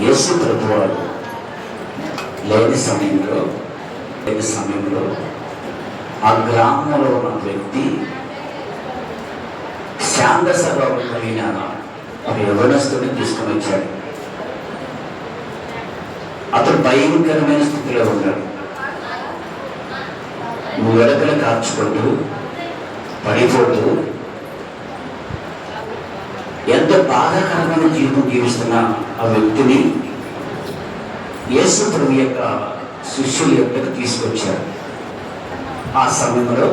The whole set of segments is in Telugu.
యేసు ప్రభువారు లేని సమయంలో ఆ గ్రామంలో ఉన్న వ్యక్తి శాంత స్వభావం కలిగిన ఒక యవనస్తుడిని తీసుకొని వచ్చాడు. అతడు భయంకరమైన స్థితిలో ఉన్నాడు. వెడకలు కార్చుకుంటూ పడిపోతూ ఎంతో బాధాకరమైన జీవితం జీవిస్తున్న ఆ వ్యక్తిని యేసు ప్రభు యొక్క శిష్యుల యొక్కకు తీసుకొచ్చారు. ఆ సమయంలో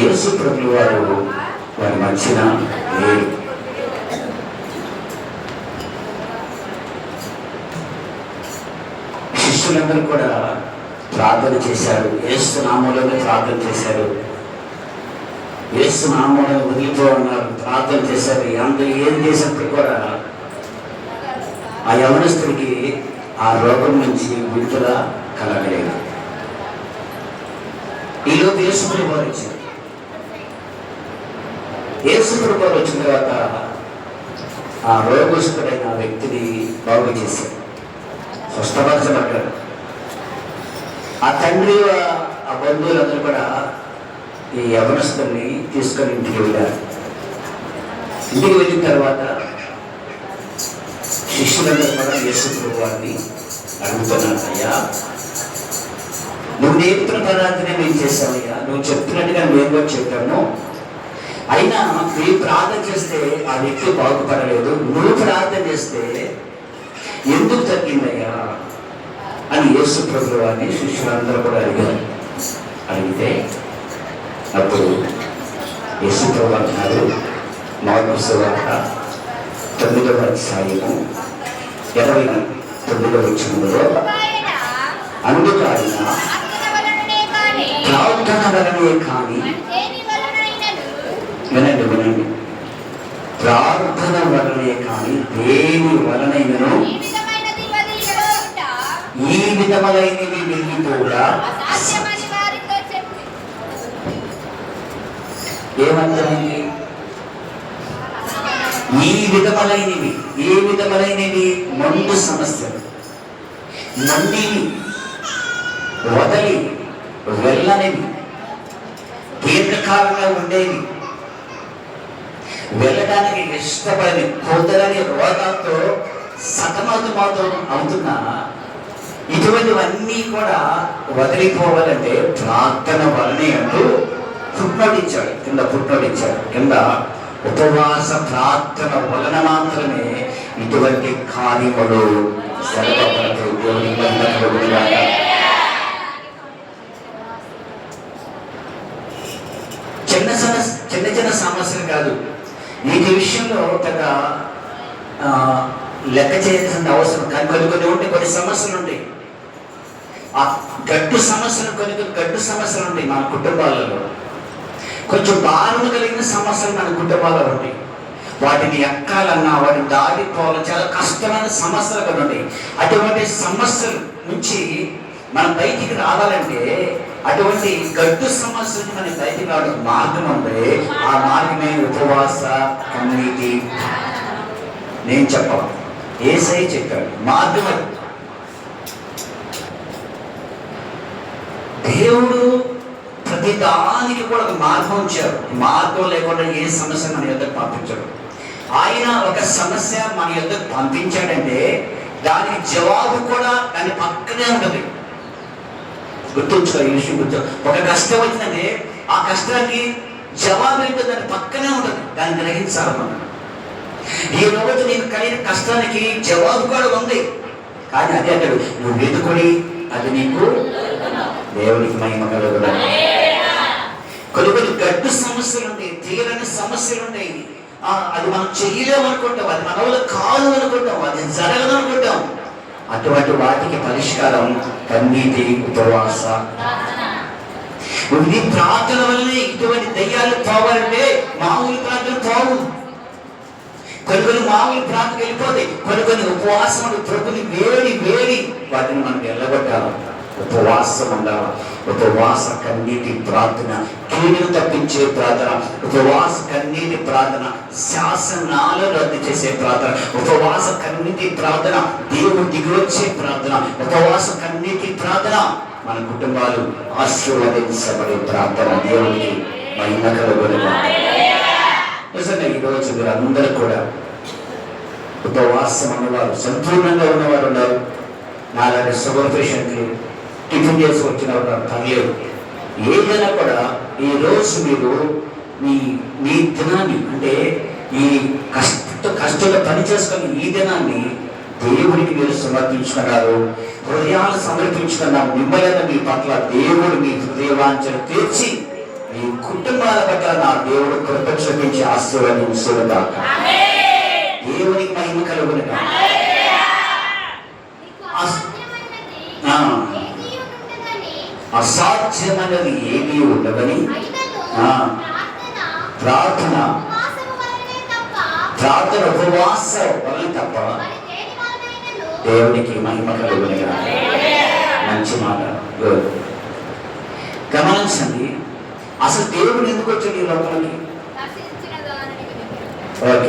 యేసు ప్రభు వారి మధ్యన లేరు. శిష్యులందరూ కూడా ప్రార్థన చేశారు. యేసు నామములోనే ప్రార్థన చేశారు. యేసు నామములో వదిలిపోన్నారు, ప్రార్థన చేశారు. అందరూ ఏం చేసినప్పుడు కూడా ఆ యవనస్తుడికి ఆ రోగం నుంచి విడుదల కలగలేదు. ఈలోపు యేసుప్రభు వారు వచ్చారు. యేసుప్రభు వారు వచ్చిన తర్వాత ఆ రోగస్తుడైన వ్యక్తిని బాగు చేశారు, స్వస్థపరచబడ్డారు. ఆ తండ్రి ఆ బంధువులందరూ కూడా ఈ యవనస్తుల్ని తీసుకొని ఇంటికి వెళ్ళారు. ఇంటికి వెళ్ళిన తర్వాత శిష్యులందరూ కూడా యేసుప్రభు వారిని అడుగుతున్నారు, అయ్యా నువ్వు నేర్పుతున్న పదార్థనే మేము చేసావయ్యా, నువ్వు చెప్తున్నట్టుగా మేము కూడా చెప్పాము. అయినా మీరు ప్రార్థన చేస్తే ఆ వ్యక్తి బాగుపడలేదు, నువ్వు ప్రార్థన చేస్తే ఎందుకు తగ్గిందయ్యా అని యేసుప్రభు వారిని శిష్యులందరూ కూడా అడిగారు. అడిగితే అప్పుడు యేసుప్రభు అంటున్నారు, మార్కు సువార్త 9వ అధ్యాయము 29వ వచనంలో, అందుకు ఆయన ప్రార్థన వలనే కానీ, వినండి, ప్రార్థన వలనే కానీ దేని వలనైనను ఈ విధములైనవి వెళ్ళిపోగా ఏమంటారండి? ఈ విధములైనవి, ఏ విధములైనవి? మండు సమస్యలు, మండివి, వదలి వెళ్ళనివి, దీర్ఘకాలంగా ఉండేవి, వెళ్ళడానికి ఇష్టపడని కుదరని రోగాలతో సతమతమవుతూ అవుతున్నా ఇటువంటివన్నీ కూడా వదిలిపోవాలంటే ప్రార్థన వలనే అంటూ పుట్టినోడిచ్చాడు. కింద ఉపవాస ప్రార్థన వలన మాత్రమే ఇటువంటి కార్యములు జరగబడతాయి. దేవుని మహిమ. చిన్న సమస్యలు కాదు. వీటి విషయంలో పెద్ద లెక్క చేయాల్సిన అవసరం కానీ కొన్ని ఉంటాయి. కొన్ని సమస్యలు ఉంటాయి, ఆ గడ్డు సమస్యలు, కొన్ని గడ్డు సమస్యలు ఉంటాయి మన కుటుంబాలలో. కొంచెం భారం కలిగిన సమస్యలు మన కుటుంబాల్లో ఉంటాయి. వాటిని ఎక్కాలన్నా, వాటిని దాటిపోవాలన్నా చాలా కష్టమైన సమస్యలు కూడా ఉంటాయి. అటువంటి సమస్యల నుంచి మనం బయటికి రావాలంటే, అటువంటి గడ్డు సమస్యలు మనం బయటికి రావడానికి మార్గం ఉంది. ఆ మార్గమే ఉపవాస కమ్యూనిటీ. నేను చెప్పాలి, యేసయ్య చెప్పాడు మార్గం. దేవుడు ప్రతి దానికి కూడా ఒక మార్గం ఇచ్చారు. మార్గం లేకుండా ఏ సమస్య మన యొద్దకు పంపించాడు. ఆయన ఒక సమస్య మన యొద్దకు పంపించాడంటే దానికి జవాబు కూడా దాని పక్కనే ఉంటుంది. గుర్తుంచుకో, ఈ విషయం గుర్తు. ఒక కష్టం వచ్చిందంటే ఆ కష్టానికి జవాబు ఏంటో దాని పక్కనే ఉంటుంది. దాన్ని గ్రహించాలి మనం. ఈ రోజు నీకు కలిగిన కష్టానికి జవాబు కూడా ఉంది, కానీ అదే అంటాడు, నువ్వు వెతుకొని అది నీకు దేవునికి మహిమ కలుగుతుంది. కొన్ని గడ్డు సమస్యలు ఉంటాయి, తీరని సమస్యలు ఉంటాయి. అది మనం చెయ్యలేమనుకుంటాం, అది మన వల్ల కాదు అనుకుంటాం, అది జరగదు అనుకుంటాం. అటువంటి వాటికి పరిష్కారం కన్నీటి ఉపవాస. ఈ ప్రార్థన వల్లనే ఇటువంటి దయ్యాలు పోవాలంటే మామూలు ప్రార్థన పోవు. కొన్ని మామూలు ప్రార్థనకు వెళ్ళిపోతాయి. కొన్ని ఉపవాసం ప్రభుని వేడి వాటిని మనకు వెళ్ళగొట్టాలి. ఉపవాసం ఉండాలి. ఉపవాస కన్నీటి ప్రార్థన, కీడును తప్పించే ప్రార్థన, ఉపవాస కన్నీటి ప్రార్థన, శాసనాలు రద్దు చేసే ప్రార్థన, ఉపవాస కన్నీటి ప్రార్థన, దేవుడు దిగివచ్చే ప్రార్థన, ఉపవాస కన్నీటి ప్రార్థన, మన కుటుంబాలు ఆశీర్వదించబడే ప్రార్థన. దేవునికి మహిమ కలుగునుగా. నిజంగా ఈరోజు మీరు అందరూ కూడా ఉపవాసం ఉన్నవారు, సంపూర్ణంగా ఉన్నవారు ఉన్నారు. నాలాంటి షుగర్ పేషెంట్లు, టిఫిన్ చేసి వచ్చిన పర్లేదు. ఏదైనా కూడా ఈరోజు మీరు మీ దినాన్ని, అంటే ఈ కష్టంగా పని చేసుకుని ఈ దినాన్ని దేవుడికి మీరు సమర్పించుకున్నారు, హృదయాలు సమర్పించుకున్నారు. మిమ్మల్ని మీ పట్ల దేవుడు మీ హృదయవాంఛను తీర్చి మీ కుటుంబాల పట్ల నా దేవుడు కృప చూపించి ఆశీర్వదించుగాక. దేవునికి మహిమ కలుగునుగా. అసాధ్యమైనది ఏమీ ఉండవని ప్రార్థన ఉపవాసం వలన తప్ప దేవునికి మహిమ కలుగునుగా. మంచి మాట. గమనించండి, అసలు దేవుడు ఎందుకు వచ్చాడు ఈ లోపలికి? ఓకే,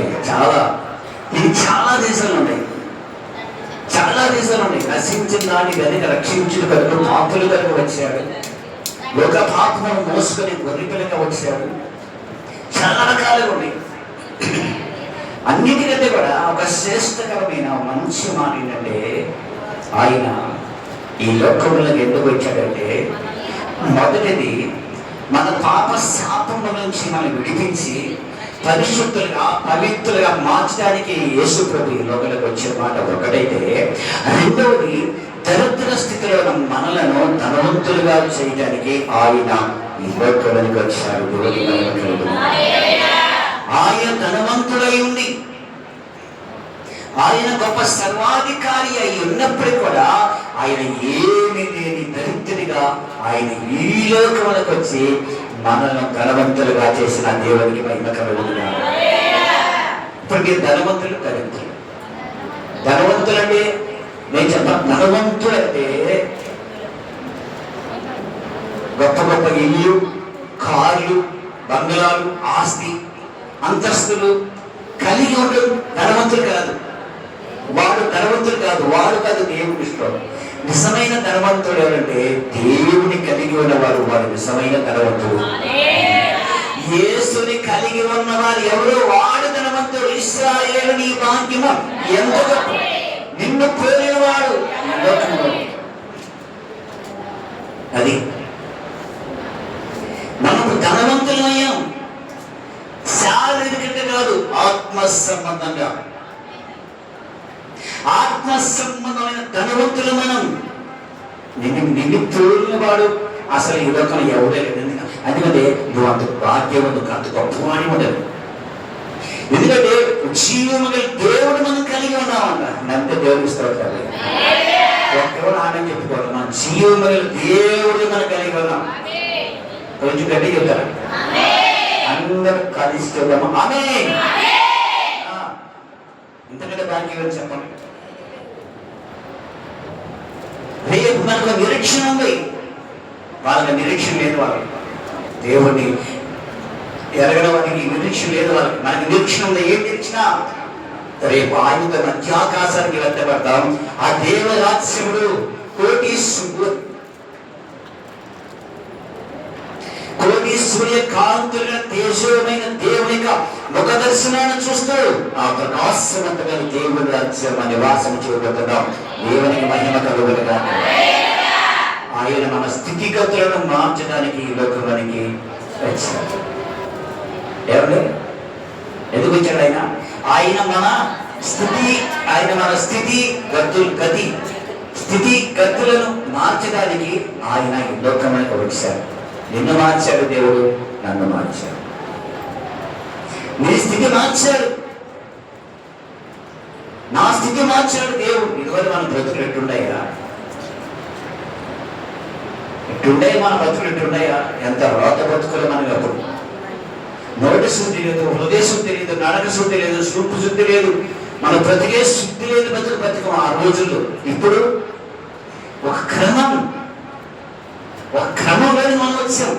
ఇది చాలా దేశాలు ఉన్నాయి, చాలా దేశాలు ఉన్నాయి. నశించిన దాన్ని కనుక రక్షించిన కనుక పాపులు కనుక వచ్చాడు, లోక పాపను మోసుకొని గొర్రెపిల్లగా వచ్చాడు. చాలా రకాలుగా ఉన్నాయి. అన్నిటికంటే కూడా ఒక శ్రేష్టకరమైన మంచి మాట ఏంటంటే, ఆయన ఈ లోకంలోకి ఎందుకు వచ్చాడంటే, మొదటిది మన పాప శాపముల నుంచి మనం విడిపించి పరిశుద్ధులుగా పవిత్రులుగా మార్చడానికి యేసు ప్రభు ఈ లోకంలోకి వచ్చే మాట ఒకటైతే, రెండవది దరిద్ర స్థితిలో ఉన్న మనలను ధనవంతులుగా చేయడానికి ఆయన ఈ లోకంలోకి వచ్చాడు. ఆయన ధనవంతుడై ఉండి, ఆయన గొప్ప సర్వాధికారి అయి ఉన్నప్పటికీ కూడా ఆయన ఏమి లేని దరిద్రుడిగా ఆయన ఈ లోకంలోకి వచ్చి మనల్ని ధనవంతులుగా చేసిన దేవునికి మహిమ కలుగునుగా. ఇప్పుడు మీరు ధనవంతులు, దరిద్రులు. ధనవంతులు అంటే నేను చెప్పాను, ధనవంతులు అంటే గొప్ప గొప్ప ఇల్లు, కార్లు, బంగ్లాలు, ఆస్తి, అంతస్తులు కలిగి ఉండడం ధనవంతులు కాదు. వాడు ధనవంతుడు కాదు, వాడు కాదు దేవుని ఇష్టం. నిజమైన ధనవంతుడు ఎవరంటే దేవుని కలిగి ఉన్నవారు, వాడు నిజమైన ధనవంతుడు. యేసుని కలిగి ఉన్నవారు ఎవరు? వాడు ధనవంతుడు. ఇశ్రాయేలు నీ భాగ్యము ఎంత గొప్ప, నిన్ను పోలిన వాడు. అది మనకు ధనవంతులమయ్యాం, శారీరకంగా కాదు, ఆత్మ సంబంధంగా. ఆత్మ సంబంధమైన ధనవంతులు మనం. నిన్ను తోలిన వాడు అసలు ఈ లోకంలో ఎవరే లేదు. ఎందుకంటే నువ్వు అంత భాగ్యవంతుడు, అంత గొప్పవాణి ఉండదు. ఎందుకంటే జీవము గల దేవుడు మనం కలిగి ఉన్నామంట. అంతే దేవుడు స్తోత్రాలు. ఒక్కరు ఆనందం చెప్పుకోవాలి, మన జీవము గల దేవుడు మనం కలిగి ఉన్నాం. కొంచెం గట్టి చెప్తారా? అందరూ కలిసి చెప్తాము ఆమేన్. ఇంతకంటే భాగ్యం చెప్పండి. రేపు మనకు నిరీక్షణ ఉంది, వాళ్ళకి నిరీక్షణ లేదు. వాళ్ళు దేవుడిని ఎరగడం వారికి నిరీక్షణ లేదు. వాళ్ళకి మనకి నిరీక్షణ ఉంది. ఏం నిరీక్షణ? రేపు ఆయనతో మధ్యాకాశానికి వెళ్ళబడతాం. ఆ దేవరాజ్యముడు కోటి సూర్య కాంతుల తేజోమైన దేవుని ముఖ దర్శనాన్ని చూస్తూ ఆ ప్రకాశవంతమైన దేవుని రాజ్యం నివాసం చేయబోతున్నాం. దేవునికి మహిమ కలుగునుగా. ఆయన మన స్థితిగతులను మార్చడానికి ఈ లోకంలోనికి వచ్చాడు. ఎవరు ఎందుకు వచ్చాడు? ఆయన మన స్థితి గతులను మార్చడానికి ఆయన ఈ లోకంలోకి వచ్చాడు. నిన్ను మార్చాడు దేవుడు, నన్ను మార్చాడు. నీ స్థితి మార్చాడు, నా స్థితి మార్చాడు దేవుడు. ఇదివరకు మన బ్రతుకులు ఎట్టుండయా? మన బ్రతుకులు ఎట్టుండయా? ఎంత రోత బ్రతుకులు మనకి. అప్పుడు నోటి శుద్ధి లేదు, హృదయ శుద్ధి లేదు, నడక శుద్ధి లేదు, చూపు శుద్ధి లేదు, మన బ్రతికే శుద్ధి లేదు. బ్రతుకు ఆ రోజుల్లో. ఇప్పుడు ఒక క్రమం, ఒక క్రమంలోనే మనం వచ్చాం.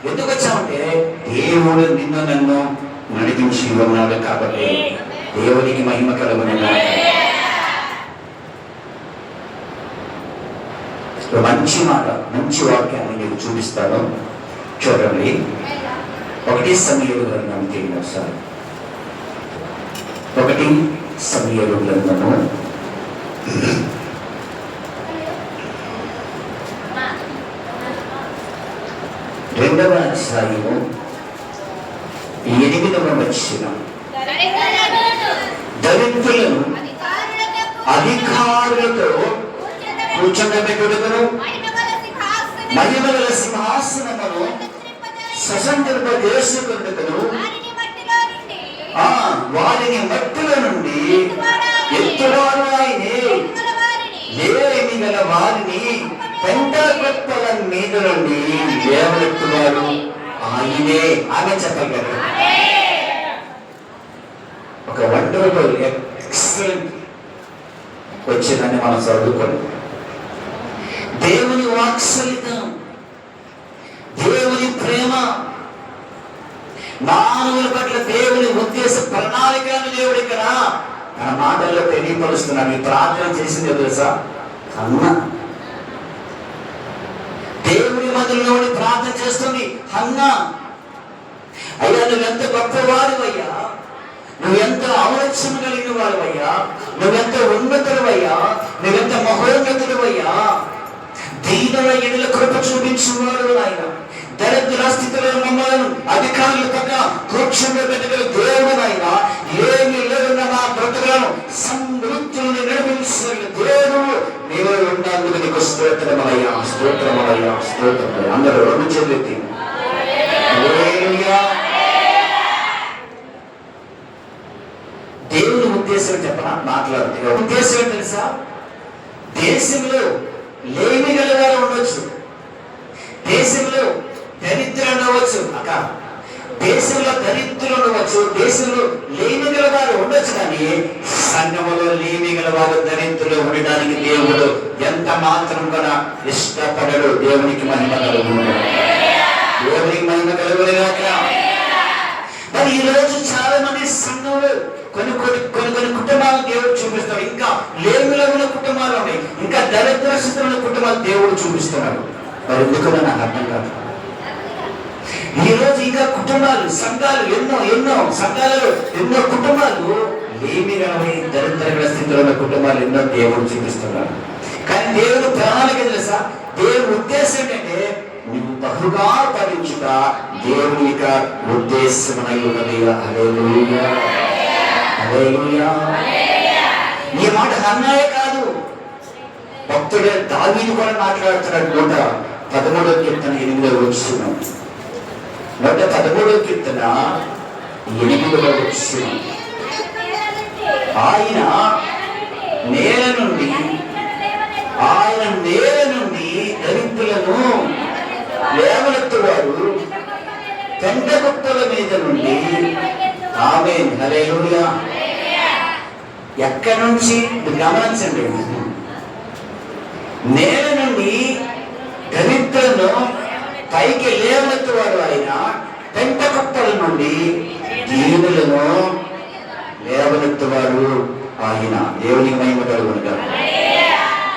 ఎందుకు వచ్చామంటే దేవుడు నిన్ను నన్ను నడిపించి ఉన్నాడు కాబట్టి దేవునికి మహిమ కలుగునుగా. మంచి మాట, మంచి వాక్యాన్ని మీకు చూపిస్తాను, చూడండి. 1 సమూయేలు గ్రంథం తీయండి ఒకసారి. 1 సమూయేలు గ్రంథము 2వ అధ్యాయము 8వ వచనం. దరిద్రులను అధికారులతో కూర్చోబెట్టుటకును మహిమగల సింహాసనమును సశంకరింపజేసుకొనుటకును వారిని మట్టిలో నుండి ఎత్తువారు ఆయనే, లేమి గల వారిని పెంటగొప్పల మీద నుండి లేవనెత్తువారు ఆయనే. ఆమె చెప్పగలరు. ఒక వండర్ఫుల్ ఎక్సలెంట్ వచ్చిందని మనం చదువుకోండి. దేవుని వాత్సల్యం, దేవుని ప్రేమ, మానవుల పట్ల దేవుని ఉద్దేశ ప్రణాళికలను దేవుడు ఇక్కడ తన మాటల్లో తెలియపరుస్తున్నాడు. ఈ ప్రార్థన చేసింది తెలుసా? అన్న దేవుని మధ్యలోని ప్రార్థన చేస్తుంది హన్న. అయ్యా, నువ్వెంత గొప్పవాడివయ్యా, నువ్వెంత ఔన్నత్యం కలిగిన వాడివయ్యా, నువ్వెంత ఉన్నతుడివయ్యా, నువ్వెంత మహోన్నతుడివయ్యా, దీనుల ఎడల కృప చూపించువాడు ఆయన. దరిద్ర స్థితిలో మమ్మల్ని అధికారులు పక్క కూర్చోబెట్టగల దేవుడు ఆయన. ఏమి లేదన్న మా బ్రతుకులను సమృద్ధులను నడిపించగల దేవుడు నీవే ఉన్నందుకు నీకు స్తోత్రమయ్యా, స్తోత్రమయ్యా, స్తోత్రమయ్యా. అందరూ 2 చేతులు ఎత్తి దేవుని ఉద్దేశం చెప్పనా మాట్లాడుతుంది. ఉద్దేశం ఏంటి తెలుసా? దేశంలో లేమి గలవారు ఉండొచ్చు, దేశంలో దరిద్రులు ఉండవచ్చు. అక్క, దేశంలో దరిద్రులు ఉండవచ్చు, దేశంలో లేమి గలవారు ఉండొచ్చు. కానీ సంఘములో లేమి గలవారు దరిద్రులు ఉండడానికి దేవుడు ఎంత మాత్రం కూడా ఇష్టపడడు. దేవునికి మహిమ కలుగును, దేవునికి మహిమ కలుగునుగాక. మరి ఈ రోజు చాలా మంది సంఘంలో కొన్ని కుటుంబాలు దేవుడు చూపిస్తాడు. ఇంకా లేమిలో ఉన్న కుటుంబాలు ఉన్నాయి, ఇంకా దరిద్ర స్థితిలో ఉన్న కుటుంబాలు దేవుడు చూపిస్తున్నాడు. మరి ఎందుకు నాకు అర్థం కాదు. ఈ రోజు ఇంకా కుటుంబాలు, సంఘాలు ఎన్నో సంఘాలలో ఎన్నో కుటుంబాలు లేమి గలవై దరిద్ర స్థితిలో ఉన్న కుటుంబాలు ఎన్నో దేవుడు చూపిస్తున్నాడు. కానీ దేవుడు ప్రణాళిక తెలుసా? దేవుడి ఉద్దేశం ఏంటంటే నువ్వు బహుగా ఫలించుట దేవుని యొక్క ఉద్దేశమై ఉన్నది. హల్లెలూయా, హల్లెలూయా. ఈ మాట అన్నాయే కాదు, భక్తుడే దావీదు కూడా మాట్లాడుతున్నాడు. 113వ కీర్తన 8వ వచనం. 113వ కీర్తన 8వ వచనం. ఆయన నేల నుండి దరిద్రులను లేవనెత్తువాడు, పెంటగుట్టల మీద నుండి. ఆమేన్, హల్లెలూయా. ఎక్కడి నుంచి గమనించండి. నేల నుండి దరిద్రులను పైకి లేవనెత్తువాడు ఆయన, పెంటగుట్టల నుండి దీనులను లేవనెత్తువాడు ఆయన. దేవునికి మహిమ కలుగునుగాక.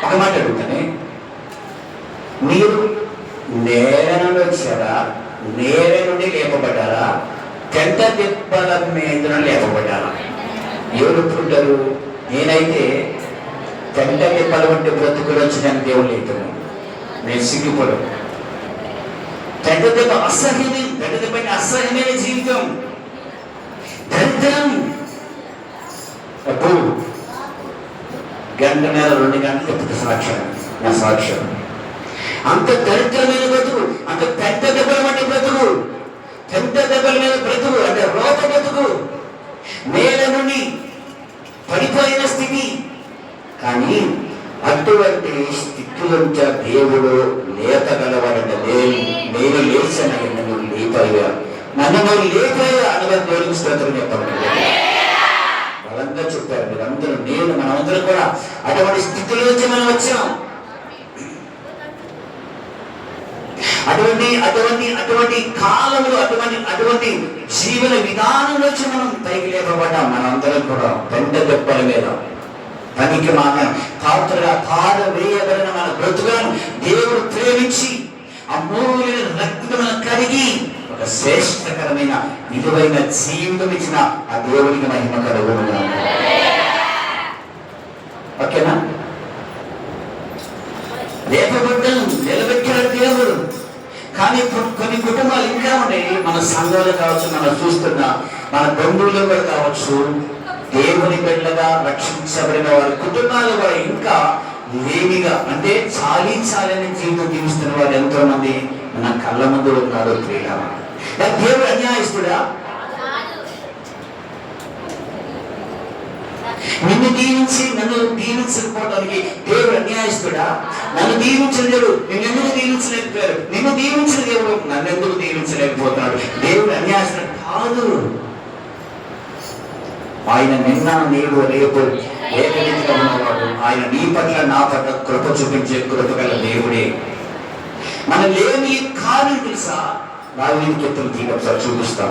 ఒక మాట అడుగుతానే, మీరు నేల నుండి వచ్చారా, నేల నుండి లేపబడ్డారా, పెంట దిబ్బల మీద లేపబడ్డారా? ఎవరు ఒప్పుకుంటారు? నేనైతే పెంట దిబ్బల వంటి బ్రతుకులు వచ్చిన దేవుడు లేతున్నాను, నేను సిగ్గుపడు. పెంట దెబ్బ అసహ్యమైన, పెంట దెబ్బ అసహ్యమైన జీవితం, దరిద్రం. అప్పుడు 1 గంట 2 గంటలు ఎప్పుడు సాక్ష్యం, నా సాక్ష్యం. అంత దరిద్రమైన బ్రతుకు, అంత పెద్ద దెబ్బల వంటి బ్రతుకు, పెద్ద దెబ్బల మీద బ్రతుకు, అంటే రోత బ్రతుకు, నేల నుండి పడిపోయిన స్థితి. కానీ అటువంటి స్థితిలోంచి దేవుడు లేపగలవాడంటే, నేను లేచాను, నన్ను లేపయ్యా, నన్ను లేపయ్యా అనగా దేవుడికి స్తోత్రం చెప్పండి. బలంగా చెప్పారు మీరందరూ. మనమందరం కూడా అటువంటి స్థితిలోంచి మనం వచ్చాం. అటువంటి అటువంటి అటువంటి కాలంలో అటువంటి జీవన విధానం నుంచి మనం పైకి లేపబడ్డాం. మనందరం కూడా పెద్ద దెబ్బల మీద పనికి పాత్రగా వేయబడిన మన బ్రతుకులను దేవుడు ప్రేమించి అమూల్య రక్తమును కరిగి ఒక శ్రేష్టకరమైన విలువైన జీవితం ఇచ్చిన ఆ దేవునికి మహిమ కలుగును. ఓకేనా? లేపబడ్డం నిలబెట్టిన దేవుడు. కానీ కొన్ని కుటుంబాలు ఇంకా ఉన్నాయి, మన సంఘాలు కావచ్చు, మనం చూస్తున్న మన బంధువులు కూడా కావచ్చు, దేవుని బిడ్డలుగా రక్షించబడిన వారి కుటుంబాలు కూడా ఇంకా లేమిగా, అంటే చాలని జీవితం జీవిస్తున్న వారు ఎంతో మంది మన కళ్ళ ముందు ఉన్నారు. ప్రియుల, దేవుడు అన్యాయస్తుడా? నిన్ను దీవించి నన్ను దీవించకపోవడానికి దేవుడు అన్యాయస్తుడా? నన్ను దీవించిన దేవుడు నిన్నెందుకు దీవించలేకపోయారు? నిన్ను దీవించిన దేవుడు నన్నెందుకు దీవించలేకపోతున్నాడు? దేవుడు అన్యాయస్తుడు కాదు. ఆయన నిన్న నేడు రేపు ఏకరీతిగా ఉన్నవాడు. ఆయన నీ పట్ల నా పట్ల కృప చూపించే కృప గల దేవుడే. మన లేని కారణం తెలుసా? దావీదు కీర్తన ఒకసారి చూపిస్తాం.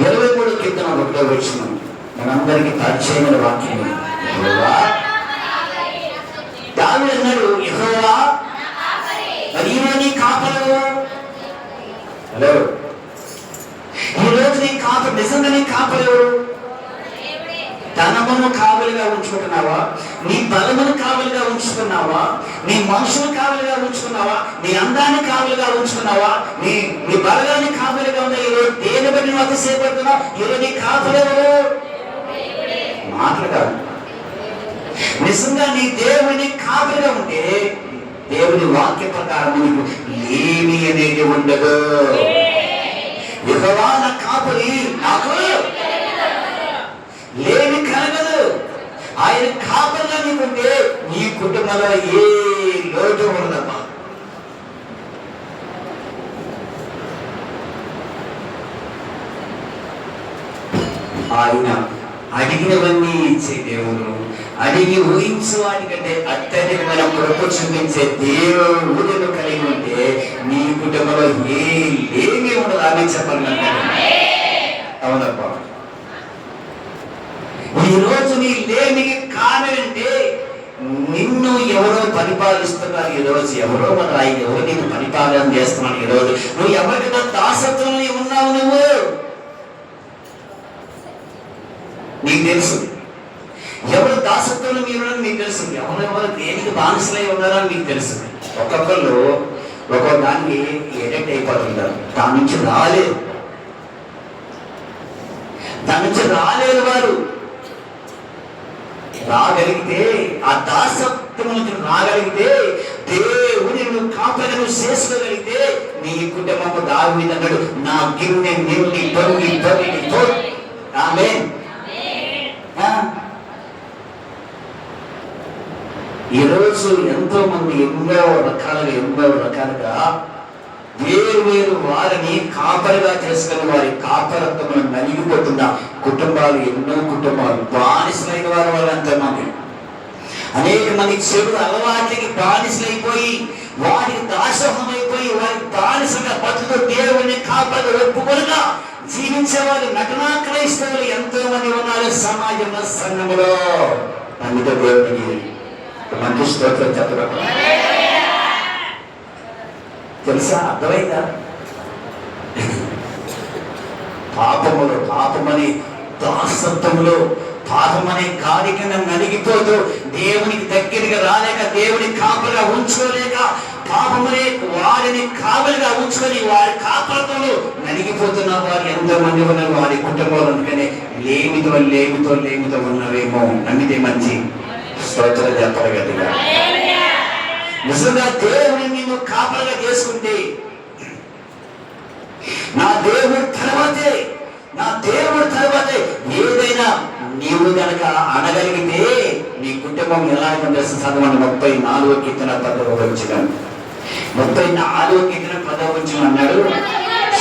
23 కీర్తన 1వ వచనం మనందరికీ పరిచయమైన వాక్యం. దావీదు అన్నాడు, యెహోవా మరి నీ కాపరు. హలో, ఈ రోజు నీ కాపరు నిజంగా నీ కాపరు. ధనమును కావలిగా ఉంచుకుంటున్నావా? నీ బలమును కావలిగా ఉంచుకున్నావా? నీ మనుషులు కావలిగా ఉంచుకున్నావా? నీ అందాన్ని కావలిగా ఉంచుకున్నావా? నీ బలగాన్ని కావలిగా ఉందా? ఈరోజు దేని బట్టి నువ్వు అతిశయపడుతున్నావు? ఈరోజు నీ కాపరెవరు? మాటలు కాదు. నిజంగా నీ దేవుని కాపరిగా ఉంటే దేవుని వాక్య ప్రకారం నీకు లేమి అనేది ఉండదు. యెహోవా నా కాపరి, నాకు లేమి కలగదు. ఆయన కాపరిగా నీకుంటే నీ కుటుంబంలో ఏ లోటు ఉండదమ్మా. ఆయన అడిగినవన్నీ ఇచ్చే దేవుడు, అడిగి ఊహించు వాటికంటే అత్యధికమైన కృప చూపించే దేవుడును కలిగి ఉంటే నీ కుటుంబంలో ఏమీ ఉండదు. ఆమె చెప్పండి. అవునప్ప, ఈరోజు నీ లేమికి కారణమంటే నిన్ను ఎవరో పరిపాలిస్తున్నారు. ఈరోజు ఎవరో మన ఆయన ఎవరు నిన్ను పరిపాలన చేస్తున్నాడు. ఈరోజు నువ్వు ఎవరికైనా దాసత్వంలో ఉన్నావు. నువ్వు నీకు తెలుసు ఎవరు దాసత్వంలో మీరు నీకు తెలుసు. ఎవరెవరు దేనికి బానిసలై ఉన్నారని మీకు తెలుసు. ఒక్కొక్కళ్ళు ఒక్కొక్క దానికి ఎడిక్ట్ అయిపోతుంటారు. దాని నుంచి రాలేరు వారు. రాగలిగితే ఆ దాసత్వం నుంచి రాగలిగితే దేవుని నువ్వు కాపలను చేసుకోగలిగితే నీ కుటుంబము దావీదు అన్నాడు, నా గిన్నె నిండి పొంగి పొంగి. ఆమేన్. ఈరోజు ఎంతో మంది ఎన్నో రకాలుగా వేరు వారిని కాపరిగా చేసుకుని వారి కాపరత్వం నలిగిపోతున్న కుటుంబాలు, ఎన్నో కుటుంబాలు బానిసలైన వారి వాళ్ళు ఎంతమంది. అనేక మంది చెడు అలవాట్లకి బానిసలైపోయి వారికి దాసోహమైపోయి వారి బానిసగా బతుకు దేవుని కాపరిగా ఒప్పుకొనగా జీవించేవారు నటనా క్రైస్తవులు ఎంతో మంది ఉన్నారు సమాజంలో, సంఘంలో. అందుకే దేవుడికి మంచి స్తోత్రం చెప్పడం తెలుసా? అర్థమైందా? పాపమని దాసత్వంలో పాపమనే గాలి కింద నలిగిపోతూ దేవునికి దగ్గరగా రాలేక దేవుని కాపరిగా ఉంచుకోలేక పాపమనే వారిని కాపరిగా ఉంచుకొని వారి కాపరతలు నలిగిపోతున్న వారు ఎంతో మంది ఉన్నారు. వారి కుటుంబాలు అందుకనే లేమితో ఉన్నవేమో. నమ్మితే మంచి స్తోత్రం చెప్పరు గట్టిగా. నిజంగా దేవుని నిన్ను కాపరిగా చేసుకుంటే నా దేవుడి తర్వాతే ఏదైనా నీవు కనుక అనగలిగితే నీ కుటుంబం ఎలా ఉండేసి చదవండి. 34వ కీర్తన 10వ వచనం. 34వ కీర్తన 10వ వచనం అన్నాడు,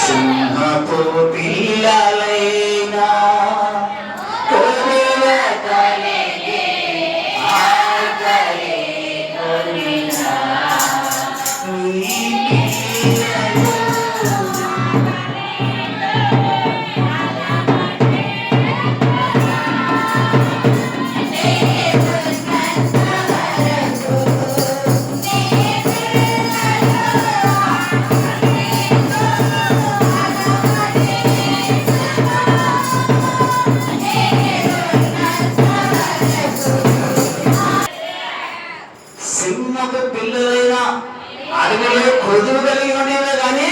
సింహపు పిల్లలైనా మృదువు కలిగి ఉండేవే కానీ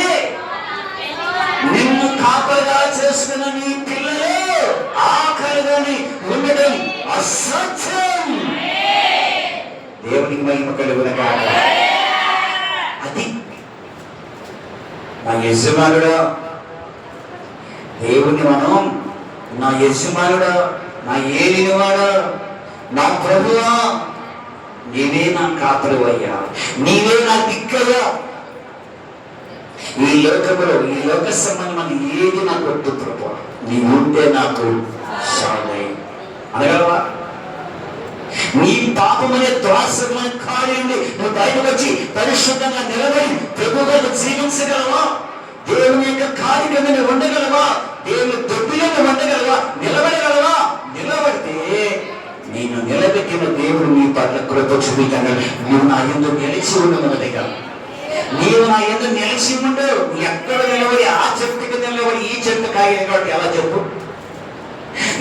నిన్ను కాపరిగా చేసుకున్న నీ పిల్లలు ఆఖరిగాని ఉండడం అసత్యం. దేవునికి మహిమ కలుగునగా. అది నా యజమానుడా, దేవుని మనం నా యజమానుడా, నా ఏలినవాడా, నా ప్రభువా, నీవే నా కాపరివయ్యా, నీవే నా దిక్కయ్యా. ఈ లోకములో ఈ లోక సంబంధం ఏది నాకు వద్దు ప్రభు, నీ ఉంటే నాకు చాలే అనగలవా? నీ పాపమనే దురాశమైన కార్యాన్ని నువ్వు బయటకు వచ్చి పరిశుద్ధంగా నిలబడి ప్రభువుగా జీవించగలవా? దేవుని యొక్క కార్యక్రమాన్ని ఉండగలవా? దేవుని దొడ్డిలను ఉండగలవా? నిలబడగలవా? నిలబడితే నేను నిలబెట్టిన దేవుడు నీ పట్ల కృప చూపించాను. నువ్వు నా యందు నిలిచి ఉండమన్నదిగా. నీవు నా యందు నిలిచి ఉండు. ఎక్కడ నిలబడి ఆ చెట్టుకి నిలబడి ఈ చెట్టు కాయలు కాబట్టి ఎలా చెప్పు?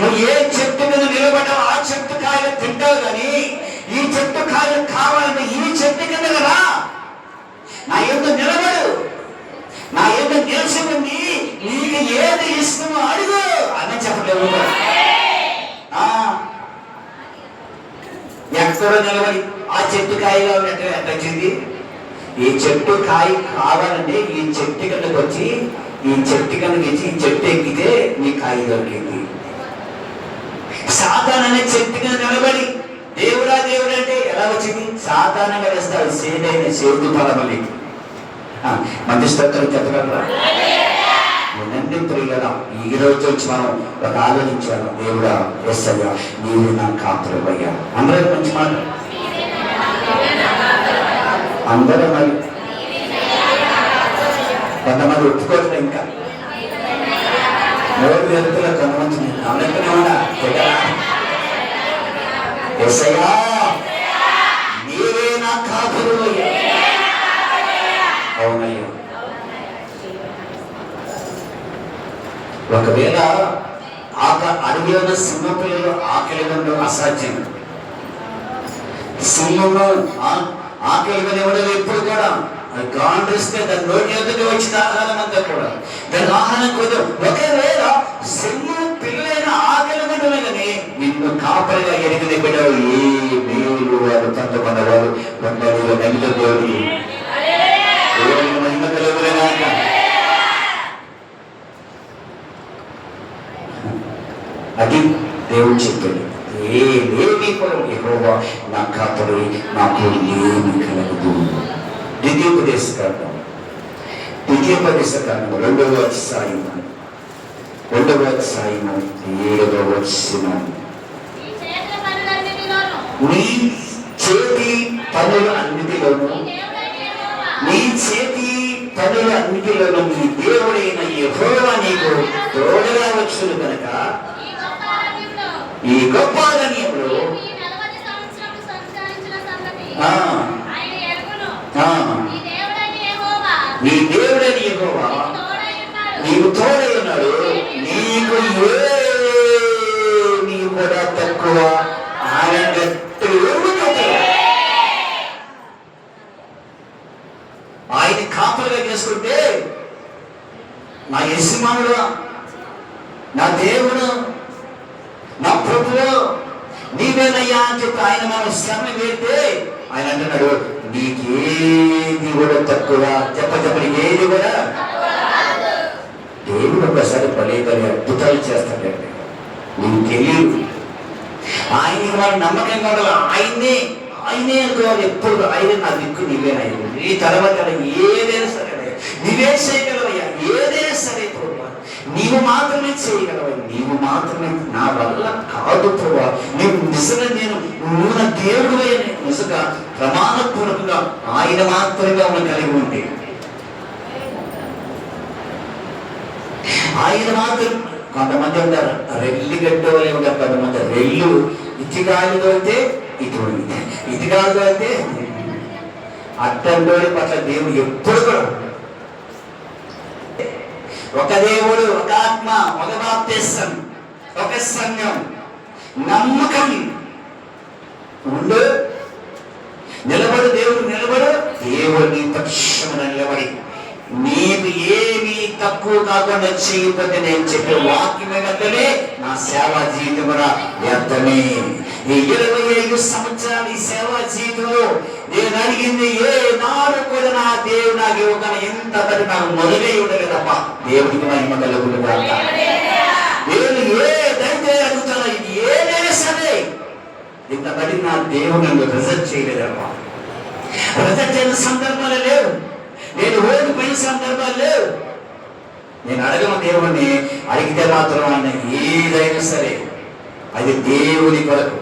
నువ్వు ఏ చెట్టు మీద నిలబడ్డావు ఆ చెట్టు కాయలు తింటావు, కానీ ఈ చెట్టు కాయలు కావాలంటే ఈ చెట్టు కింద కదా నా యందు నిలబడు. నా యందు నిలిచి ఉంది, నీకు ఏది ఇష్టమో అడుగు అని చెప్పలేవు. ఎక్కడో నిలబడి ఆ చెట్టు కాయ కావాలంటే ఎంత వచ్చింది? ఈ చెట్టు కాయ కావాలంటే ఈ చెట్టు కిందకి వచ్చి ఈ చెట్టు కిందకి వచ్చి ఈ చెట్టు ఎక్కితే నీ కాయ దొరికింది. సాతాను అనే చెట్టు కింద నిలబడి దేవుడా దేవుడు అంటే ఎలా వచ్చింది? సాతానంగా వేస్తాడు. సేదైన సేతు ఫలమని మంచి స్తోత్రం చెప్పగలరా? వినండి ప్రియులారా, ఈ రోజు వచ్చి మనం ఒక ఆలోచించాను. దేవుడా ఎస్సయ్యా, నీవు నా కాపరివయ్యా. అందరూ మంచి మాట, అందరూ మరి కొంతమంది ఒప్పుకోవట్లే, ఇంకా నోరు ఎదుగులో కొంతమంది అందరికీ ఉన్నా ఎస్సయ్యా, నీవే నా కాపరివయ్యా. అవునయ్యా. ఒకవేళ అడవిలో ఉన్న సింహ పిల్లలు ఆకలి ఉండడం అసాధ్యం. సింహము ఆకలి ఇవ్వడం ఎప్పుడు కూడా గాండ్రిస్తే దాని నోటి ఎదుటి వచ్చిన ఆహారం అంతా కూడా దాని ఆహారం కూడా. ఒకవేళ సింహం పిల్లలైన ఆకలి ఉండమే కానీ నిన్ను కాపరిగా ఎరిగిన బిడ్డలు ఏ మేలు వారు పంతకొన్నవారు కొండలు నమ్మిన దేవుడి దేవుని మహిమ కలుగులేనాక. అది దేవుడు చెప్పాడు. ఏమీ కూడా యెహోవా నా కాపరి, నాకు ఏమి కలగదు. ద్వితీయోపదేశకాండం 2వ అధ్యాయము 7వ వచనం. నీ చేతి పనులు అన్నిటిలోనూ నీ దేవుడైన యెహోవా నీకు తోడుగా వచ్చును కనుక ఈ గొప్ప అరణ్యంలో నీ దేవుడైన యెహోవా నీకు తోడై ఉన్నాడు. నీకు ఏమీ కూడా తక్కువ ఆయన కాపలుగా చేసుకుంటే నా యజమానుడు, నా దేవుడు, నా ప్రభువు నీవేనయ్యా అని చెప్పి ఆయన మనం శ్రమ పెడితే ఆయన అంటున్నాడు, నీకేది కూడా తక్కువ. చెప్పని ఏది కూడా. దేవుడు ఒకసారి పలే అద్భుతాలు చేస్తాడండి, నీకు తెలియదు. ఆయనకి వాళ్ళు నమ్మకంగా ఉండాలి. ఆయనే అనుకోవాలి ఎప్పుడు. ఆయన నా దిక్కు నీవేనయ్యా. నీ తర్వాత ఏదైనా సరే నీవే చేయగలవయ్యా. ఏదైనా సరే ప్రభు నీవు మాత్రమే చేయగలవయ్యా. నీవు మాత్రమే, నా వల్ల కాదు ప్రభా. నీవు నిజంగా నువ్వు నా దేవుడు అని నిజంగా ప్రమాణపూర్వకంగా ఆయన మాత్రమే ఉన్న కలిగి ఉంటే ఆయన మాత్రం. కొంతమంది ఉంటారు రెల్లి గడ్డోలే ఉంటారు. కొంతమంది రెల్లు ఇతికాయలతో అయితే ఇటువంటి ఇతికాయలతో అయితే అట్టంటోడి పట్ల దేవుడు ఎప్పుడు కూడా ఒక దేవుడు, ఒక ఆత్మ, ఒక బాప్తిసం, ఒక సంఘం. నమ్మకం ఉండు, నిలబడు. దేవుడు నిలబడు. దేవుడు దేవుడు నీ పక్షమున నిలబడి నీకు ఏమీ తక్కువ కాకుండా చేయకపోతే నేను చెప్పే వాక్యమే వెంటనే నా సేవా జీవితం కూడా వ్యర్థమే. ఈ 25 సంవత్సరాలు ఈ సేవా జీవితంలో నేను అడిగింది ఏ నాడు కూడా నా దేవుడు నాకు ఇవ్వకుండా ఇంతటి నాకు మొదలై ఉండలేదు తప్ప. దేవుడికి మహిమ కలుగుతుంది. నేను ఏదైతే అడుగుతానో ఇది ఏదైనా సరే ఇంతబడి నా దేవుడు నన్ను రిజెక్ట్ చేయలేదమ్మా. రిజెక్ట్ అయిన సందర్భాలు లేవు, నేను ఓడిపోయిన సందర్భాలు లేవు. నేను అడగను దేవుణ్ణి, అడిగితే మాత్రం ఆయన ఏదైనా సరే అది దేవుని కొరకు,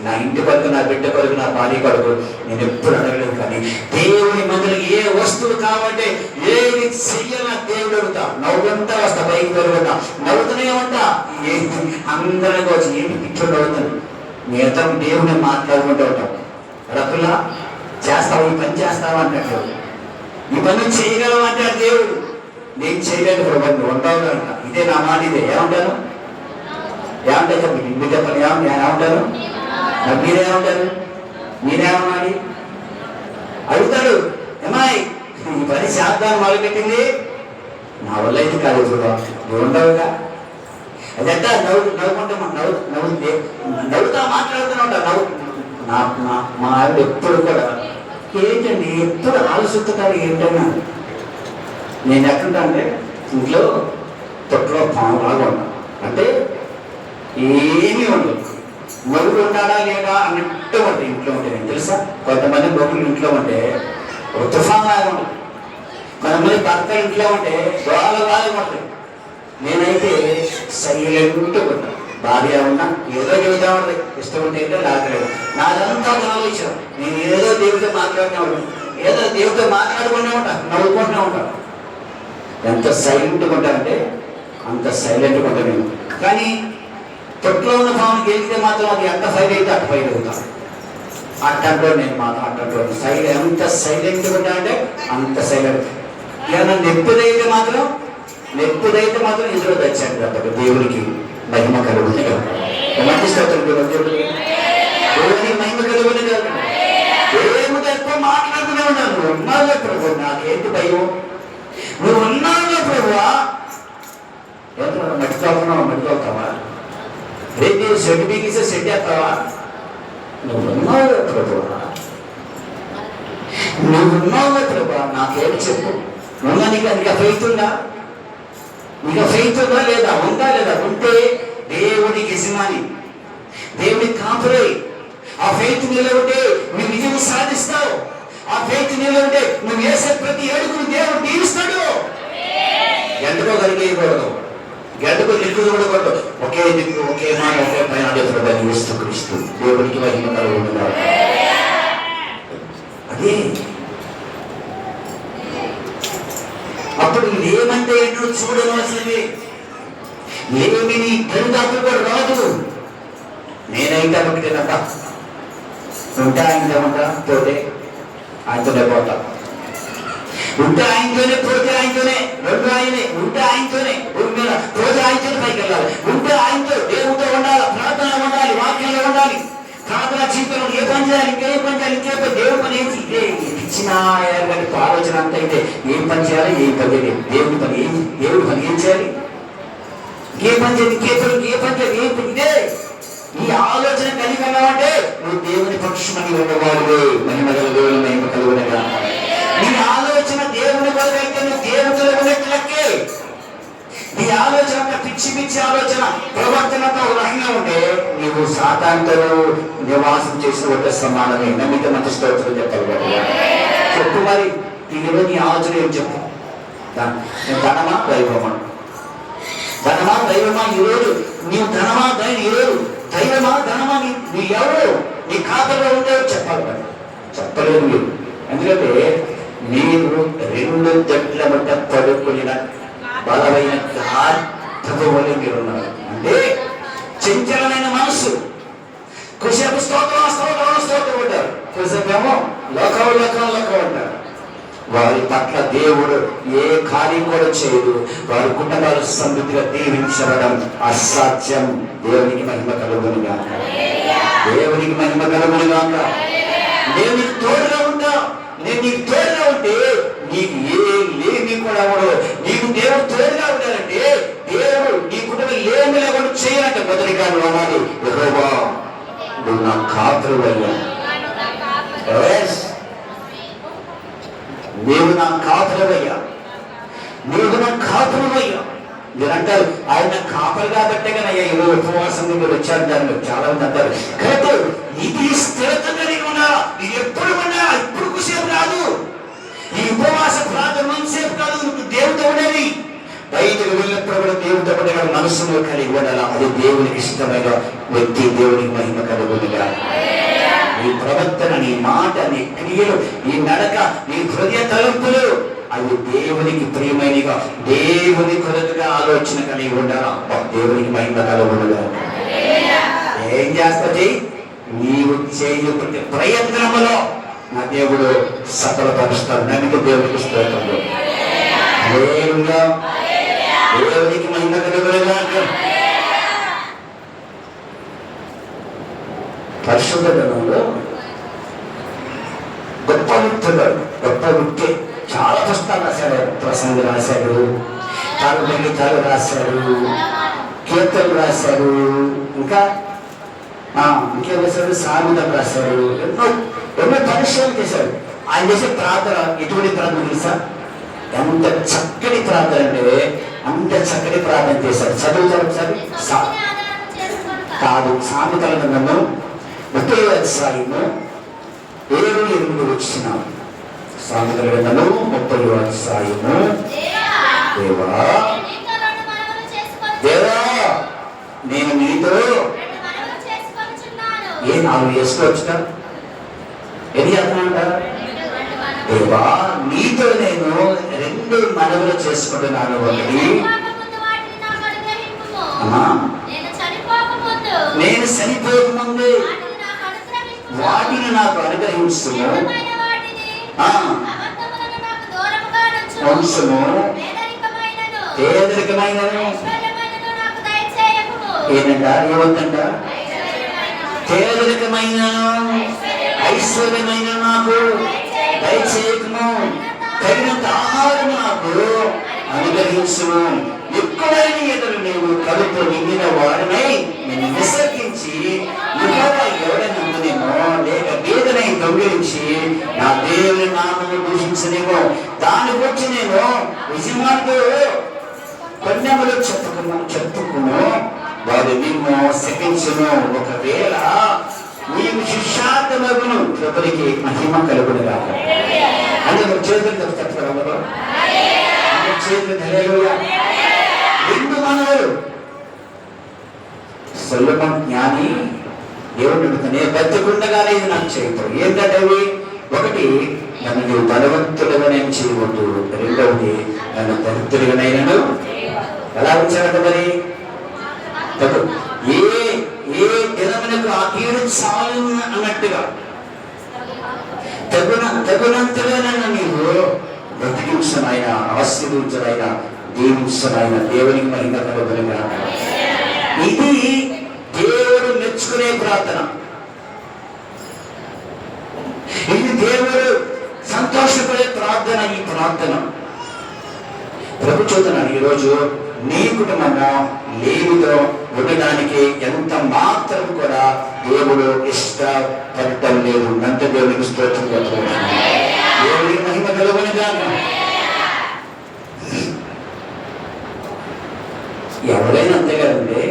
నా ఇంటి కొరకు, నా బిడ్డ కొరకు, నా భార్య కొరకు నేను ఎప్పుడు అడగలేదు. కానీ దేవుని మందులకి ఏ వస్తువు కావాలంటే ఏది చెయ్యాల దేవుడు అడుగుతా. నవ్వుకుంటా వస్తా, పైకి పెరుగుతా, నవ్వుతూనే ఉంటా. అందరం వచ్చి ఏంటి పిచ్చోడు అవుతాను. మిగతా దేవుని మాట్లాడుకుంటూ ఉంటాం. రకులా చేస్తావు, ఈ పని చేస్తావా అంటాడు. ఈ పని చేయగలవు అంటాడు దేవుడు. నేను చేయలేదు ప్రభు, నువ్వు ఉంటావు అంట. ఇదే నా మాట. ఇదే ఏమంటాను, ఏమంటే చెప్పండి, మీరు చెప్పండి, ఏమంటారు? మీరేమంటారు? మీరేమన్నాడు అడుగుతాడు. ఏమాయి ఈ పని చేద్దాన్ని మొదలుపెట్టింది, నా వల్ల అయితే కాదు చూడ, నువ్వు ఉండవుగా. అదంతా నవ్వుతా మాట్లాడుతూనే ఉంటా. మా ఆవిడ ఎప్పుడు కూడా ఏంటండి ఎప్పుడు ఆలోచిస్తారు ఏంటన్నా. నేను ఎక్కడా అంటే ఇంట్లో తొట్లో పాము లాగా ఉంటాను. అంటే ఏమీ ఉండదు, మొగుడు ఉంటాడా లేదా అన్నట్టు ఉంటుంది ఇంట్లో ఉంటే. నేను తెలుసా, కొంతమంది మొగుడు ఇంట్లో ఉంటే ఒక తుఫాన్ లాగా ఉంటుంది, కొంతమంది భర్త ఇంట్లో ఉంటే గోల లాగా ఉంటుంది. నేనైతే సైలెంట్ ఉంటాను. భార్య ఉన్నా ఏదో చెబుతా ఉంటుంది, ఇష్టం ఉంటే ఏంటో లేకలేదు. నాదంతా ఆలోచన. నేను ఏదో దేవుడితో మాట్లాడుతూ ఉంటాను, ఏదో దేవుడితో మాట్లాడుకుంటూ ఉంటాను, నవ్వుకుంటూ ఉంటాను. ఎంత సైలెంట్గా ఉంటానంటే అంత సైలెంట్గా ఉంటాను నేను. కానీ తొట్లో ఉన్న భావన గెలిస్తే మాత్రం అది ఎంత ఫైల్ అయితే అటు ఫైల్ అవుతాను. అట్టంటో నేను మాట్లాడుతూ ఎంత సైలెంట్గా ఉంటా అంటే అంత సైలెంట్. ఏదైనా నెప్పుదైతే మాత్రం ఇందులో తెచ్చాను కాబట్టి దేవుడికి మహిమ కలుగుతుంది కదా. మంచి స్తోత్రం దేవుడికి మహిమ కలుగుతుంది కదా. దేవుడు ఎక్కువ మాట్లాడుతూనే ఉన్నాను. నువ్వు ఉన్నావుగా ప్రభు, నాకేంటి భయం, నువ్వు ఉన్నావుగా ప్రభువా. ఎంత మట్టి తోలుతావా, రేపు నేను సెట్ బీగిస్తే సెట్ వేస్తావా? నువ్వు ఉన్నావుగా ప్రభువా, నాకేమి చెప్పు. నువ్వు నీకు ఫెయిత్ ఉందా? నీకు ఫెయిత్ ఉందా లేదా? ఉందా లేదా? ఉంటే దేవుడికి యజమాని, దేవుడికి కాపురై ఆ ఫెయిత్ నిలబడితే నువ్వు విజయం సాధిస్తావు. ఆ ఫెయిత్ నిలబడితే నువ్వు వేసే ప్రతి అడుగును దేవుడు దీవిస్తాడు. గంటకో కలిగేయకూడదు, గంటకు దిక్కు చూడకూడదు. ఒకే దిక్కు, ఒకే మాట, ఒకే పైన జీవిస్తూ క్రీస్తు. దేవుడికి మహిమ కలుగుతున్నారు. అదే అప్పుడు ఏమంటే ఏంటో చూడవలసినవి. ఏమి నీ దరిదాపులు కూడా రాదు. నేనైతే ఒకటి తప్ప ఉంటే ఆయనతో ఉంటా, పోతే ఆయనతోనే పోతా. ఉంటే ఆయనతోనే, పోతే ఆయనతోనే. రెండు ఆయనే. ఉంటే ఆయనతోనే పోతే ఆయనతోనే పైకి వెళ్ళాలి. ఉంటే ఆయనతో దేవుడితో ఉండాలి, ప్రార్థన ఉండాలి, వాక్యంలో ఉండాలి. ప్రార్థన జీవితంలో ఏ పని చేయాలి, ఇంకే పని చేయాలి, ఇంకే పని దేవుడి పని ఏంటి ఇదే ఇచ్చిన ఆలోచన అంతా అయితే ఏం పని చేయాలి, ఏం పని చేయాలి, దేవుడి పని ఏం చేయాలి, ఏ పని చేయాలి, ఏ పని చేయాలి, ఏం పని ఇదే. ఈ ఆలోచన కలిగి ఉన్నావంటే నువ్వు దేవుని పక్షమని ఉన్నవాడు. మహిమ కలుగునగా. నీ ఆలోచన దేవుని కొరకు అయితే నువ్వు దేవుడితో ఉన్నట్లకే. నీ ఆలోచన పిచ్చి ఆలోచన, ప్రవర్తనతో రకంగా ఉంటే నీవు సాతానుతో నివాసం చేసిన ఒక సమానమే. నమ్మితే మంచి స్తోత్రం చెప్పాలి. చెప్పు మరి దీనిలో నీ ఆలోచన ఏం చెప్పు. ధనమా దైవమా? ధనమా దైవమా? ఈరోజు నీవు ధనమా ఈరోజు దైవమా ధనమా? నీ ఎవరు నీ ఖాతాలో ఉండేవి చెప్పాలి. చెప్పలేదు మీరు. ఎందుకంటే మీరు 2 జట్ల మధ్య పడుకున్న బలమైన గాఢవలె మీరున్నారు. అంటే చంచలమైన మనస్సు. కొద్దిసేపు స్తోత్రం ఉంటారు, కొద్దిసేపేమో లోకం ఉంటారు. వారి పట్ల దేవుడు ఏ కార్యం కూడా చేయదు. వారి కుటుంబాలు సమృద్ధిగా దీవించడం అసాధ్యం. దేవునికి మహిమ కలుగునుగాక. దేవునికి మహిమ కలుగునుగాక. దేవునికి తోడుగా ఉంటా. నేను నీకు తోడుగా ఉంటే నీకు ఏ లేమి కూడా ఉండదు. నీకు దేవుడు తోడుగా ఉండాలంటే దేవుడు నీ కుటుంబం లేమి లేకుండా చేయాలంటే మొదటిగా నువ్వు అనాలి, యెహోవా నువ్వు నా కాపురవయ్యా. నీవు నా కాపురవయ్యా, నీవు నా కాపురవయ్యా. మీరు అంటారు ఆయన కాపలు కాబట్టే కదా ఈరోజు ఉపవాసం మీరు వచ్చారు. దాన్ని చాలా మంది అంటారు. కాబట్టి ఇది స్థిరత కలిగి ఉన్నా, ఇది ఎప్పుడు ఉన్నా, ఇప్పుడు సేపు కాదు. ఈ ఉపవాస ప్రార్థన సేపు కాదు. నువ్వు దేవుడితో ఉండేది బయటకు వెళ్ళినప్పుడు కూడా దేవుడితో ఉండగా మనసులో కలిగి ఉండాలి. అది దేవునికి ఇష్టమైన వ్యక్తి, దేవునికి మహిమ కలుగునిగా. నీ ప్రవర్తన, నీ మాట, నీ క్రియలు, నీ నడక, నీ హృదయ తలంపులు అవి దేవునికి ప్రియమైనగా, దేవుని కొరకుగా ఆలోచన కలిగి ఉండాలా. దేవునికి మహిమ కలుగునిగా. ఏం చేస్తుంది? నీవు చేయు ప్రతి ప్రయత్నములో నా దేవుడు సఫలపరుస్తాడు. నమ్మిక దేవునికి స్తోత్రములు. హల్లెలూయా. దేవునికి మహిమ కలుగునిగా. పరిశుద్ధ గ్రంథంలో గొప్ప వ్యక్తులు, గొప్ప వ్యక్తి చాలా పుస్తకాలు రాశాడు. ప్రసంగం రాశాడు, తాలు రాశాడు, కీర్తనలు రాశాడు, ఇంకా ఇంకేం రాశాడు, సామెతలు రాశాడు. ఎన్నో ఎన్నో పరిశ్రమలు చేశాడు. ఆయన చేసే ప్రార్థన ఎటువంటి ప్రార్థన తెలుసా? ఎంత చక్కటి ప్రార్థన అంటే అంత చక్కటి ప్రార్థన చేశాడు. చదువుతారు ఒకసారి. కాదు, సామెతల గ్రంథము 30వ అధ్యాయము 7-8 వచ్చినాం. సామెతల గ్రంథము 30వ అధ్యాయము. దేవా దేవా నేను నీతో ఏ 4 చేసుకోవచ్చుగా? ఏది అర్థమంట? దేవా నీతో నేను 2 మనవులు చేసుకుంటున్నాను. ఒకటి నేను చనిపోకముందు వాటిని నాకు అనుగ్రహించుము, వంశము పేదరికమైనను ఏనంట, ఏమందంట? పేదరికమైన ఐశ్వర్యమైన నాకు దయచేయకము, తగినంత ఆహారము నాకు అనుగ్రహించుము. ఎక్కువైన ఎదురు నీవు కడుపు నిండిన వారినై నేను విసర్జించి ఎవడనమ్మనేమో లేక బీదనై దొంగిలించి నా దేవుని నామము దూషించనేమో దాని గురించి నేను నిజమార్గో కొన్నెములు చెప్పుకును వారు నిన్ను శపించును. ఒకవేళ నీవు శిష్యార్థమగును ప్రభునికి మహిమ కలుగునుగా. అంటే నువ్వు చేతులు చెప్తారు, చేతులు హల్లెలూయా. 2 మనవులు. సొలొమోను జ్ఞాని దేవుడు నేను బతికుండగానే ఇది నాకు చేయకూడదు. ఏంటంటే అవి ఒకటి, నన్ను బలవంతులుగా నేను చేయవద్దు. రెండవది, నన్ను దరిద్రుడిగానైనాను ఎలా ఉంచాడంట? మరి ఏ ఏ దినమునకు ఆ కీడు చాలు అన్నట్టుగా తగునంతగా నన్ను నీవు బ్రతికించనైనా, ఆశీర్వించనైనా, దీవించనైనా. దేవునికి మహిమ కలుగునుగా. ఇది దేవుడు మెచ్చుకునే ప్రార్థన. ఇది దేవుడు సంతోషపడే ప్రార్థన. ఈ ప్రార్థన ప్రభు చూస్తున్నాడు. ఈరోజు నీ కుటుంబంలో లేమితో ఉండడానికి ఎంత మాత్రం కూడా దేవుడు ఇష్టపడటం లేదు. అంత దేవునికి స్తోత్రం చెప్తున్నాడు. దేవునికి మహిమ కలుగునుగా. ఎవరైనా అంతే కదండి.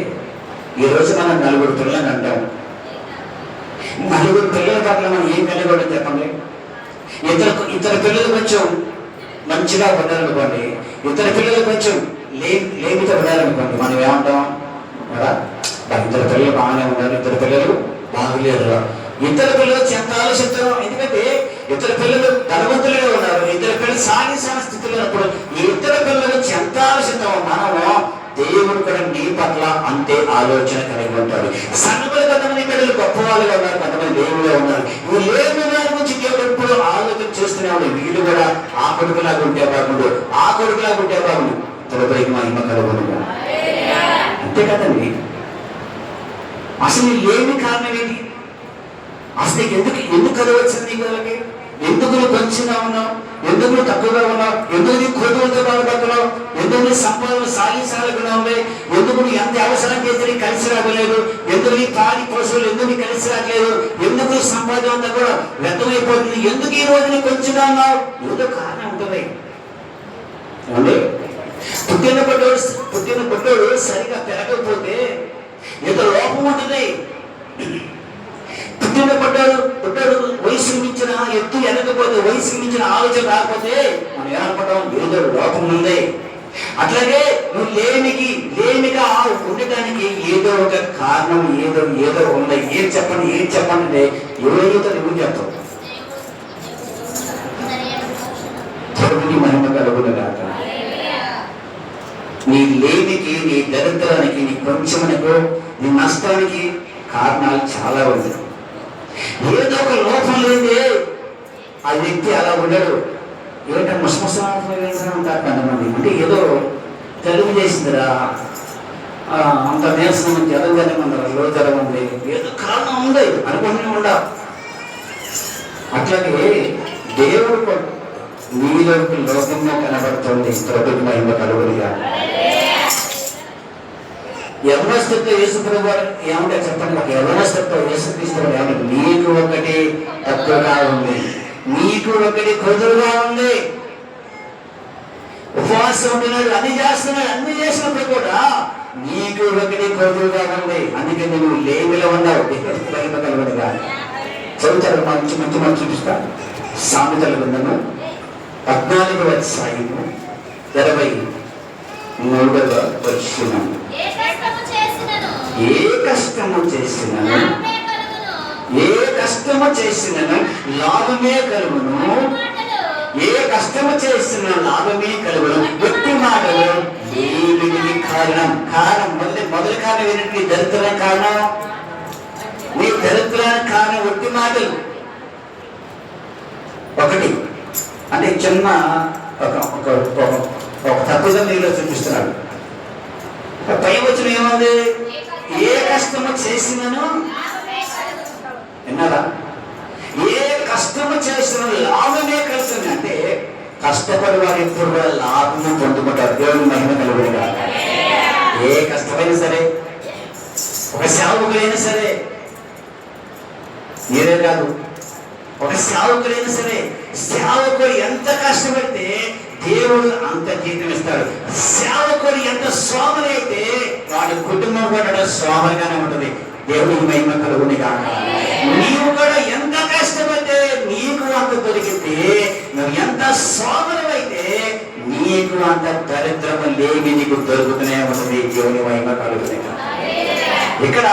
ఈరోజు మనం 4 పిల్లలని అంటాం. 4 పిల్లల పట్ల మనం ఏం కలిగి చెప్పండి. ఇద్దరు పిల్లలు కొంచెం మంచిగా ఉండాలనుకోండి, ఇద్దరు పిల్లలు కొంచెం లేమితో ఉండాలనుకోండి, మనం ఏమంటాం కదా? 2 పిల్లలు బాగానే ఉన్నారు, 2 పిల్లలు బాగులేరు. 2 పిల్లలు ఎంత ఆలోచిస్తాం? ఎందుకంటే 2 పిల్లలు ధనవంతులుగా ఉన్నారు, 2 పిల్లలు సాగిన స్థితిలో ఉన్నప్పుడు 2 పిల్లలు ఎంత ఆలోచిస్తామో మనము దేవుడు కూడా నీ పట్ల అంతే ఆలోచన కలిగి ఉంటాడు. సంఘములు కొంతమంది బిడ్డలు గొప్ప వాళ్ళుగా ఉన్నారు, కొంతమంది దేవుడుగా ఉన్నారు. ఇవి లేని వారి గురించి దేవుడు ఎప్పుడు ఆలోచన చేస్తూనే ఉన్నాడు. వీళ్ళు కూడా ఆ కొడుకులాగా ఉంటే బాగుండు, ఆ కొడుకులాగా ఉంటే బాగుండు. తదుపరికి మహిమ కలుగునుగా. అంతే కదండి. అసలు లేని కారణం ఏంటి? అసలు ఎందుకు కలవచ్చింది నీకు? ఎందుకు నువ్వు కొంచెంగా ఉన్నావు, ఎందుకు నువ్వు తక్కువగా ఉన్నావు, ఎందుకు నీ కొడుకులతో బాధపడుతున్నావు, ఎందుకు నీ సంపాదన సాగిసాలకుండా ఉంది, ఎందుకు నువ్వు ఎంత అవసరం చేస్తే నీకు కలిసి రాగలేదు, ఎందుకు నీ పాడి పశువులు ఎందుకు నీకు కలిసి రాగలేదు, ఎందుకు నీ సంపాదన అంతా కూడా వ్యర్థమైపోతుంది, ఎందుకు ఈ రోజు నీకు కొంచెంగా ఉన్నావు, ఏదో కారణం ఉంటుంది. పుట్టిన పుట్టోడు సరిగా పెరగకపోతే ఏదో లోపం ఉంటుంది. పుట్టాడు వయసుకు మించిన ఎత్తు ఎనకపోతే, వయసుకు మించిన ఆలోచన రాకపోతే మనం ఏమనుకుంటాం, ఏదో లోపం ఉంది. అట్లాగే నువ్వు లేమిగా ఉండటానికి ఏదో ఒక కారణం ఏదో ఉంది. ఏం చెప్పండి అంటే ఏదో నువ్వు చెప్తావు. దేవునికి మహిమ కలుగునుగాక. నీ లేమికి, నీ దరిద్రానికి, నీ కొంచెమునకు, నీ నష్టానికి కారణాలు చాలా ఉన్నాయి. ఏదో ఒక లోపం లేదే ఆ వ్యక్తి అలా ఉండడు. ఏంటంటే ముసముసలు ఉంటారు కొంతమంది. అంటే ఏదో తెలుగు చేసిందిరా, అంత నీరసం జలం ఉందరా, లో జలం ఉంది, ఏదో కారణం ఉంది అనుకుంటూ ఉండవు. అట్లాగే దేవుడు నీలోకి లోకంగా కనబడుతుంది. ప్రభుత్వ మహిమ కలుగునిగా. యవనస్తుతో యేసుప్రభు ఏమంటే చెప్పండి, ఒక యవనస్తుతో యేసుక్రీస్తు ఏమంటే నీకు ఒకటి తక్కువగా ఉంది, నీకు ఒకటి కొదురుగా ఉంది. ఉపవాసం ఉంటున్నాడు, అన్ని చేసినప్పుడు కూడా నీకు ఒకటి కొదురుగా ఉంది. అందుకే నువ్వు లేమిలో ఉన్నావు. మహిమ కలుగునిగా. చదువుతారు మంచి చూపిస్తా. సామెతల గ్రంథము 14వ అధ్యాయము 23వ వచనం. ఏ కష్టము చేసినను లాభమే కలుగును, ఏ కష్టము చేసిన లాభమే కలుగును. ఒట్టి మాటలు దేవునికి కారణం. మొదటి కారణం ఏంటంటే నీ దరిద్రానికి కారణం. నీ దరిద్రానికి కారణం ఒట్టి మాటలు. ఒకటి అంటే చిన్న ఒక తప్పుగా నీలో చూపిస్తున్నాడు. పై వచ్చిన ఏముంది, ఏ కష్టము చేసినను విన్నారా, ఏ కష్టము చేసిన లాభమే కలుగుతుంది. అంటే కష్టపడి వారు ఎప్పుడు కూడా లాభము పొందుకుంటారు. దేవుని మహిమ కలుగునిగా. ఏ కష్టమైనా సరే, ఒక సేవకులైనా సరే, మీరే కాదు, ఒక సేవకులైనా సరే, సేవకుడు ఎంత కష్టపడితే దేవుడు అంత జీతం ఇస్తాడు. సేవకుడు ఎంత సోమరైతే వాడి కుటుంబం కూడా సోమరిగానే ఉంటుంది. దేవుడికి మహిమ కలుగునిగా. నీవు కూడా ఎంత కష్టపడితే నీకు అంత దొరికితే, నువ్వు ఎంత సోమరమైతే నీకు అంత దరిద్రము లేమి నీకు దొరుకుతూనే ఉంటుంది. దేవుని మహిమ కలుగునిగా. ఇక్కడ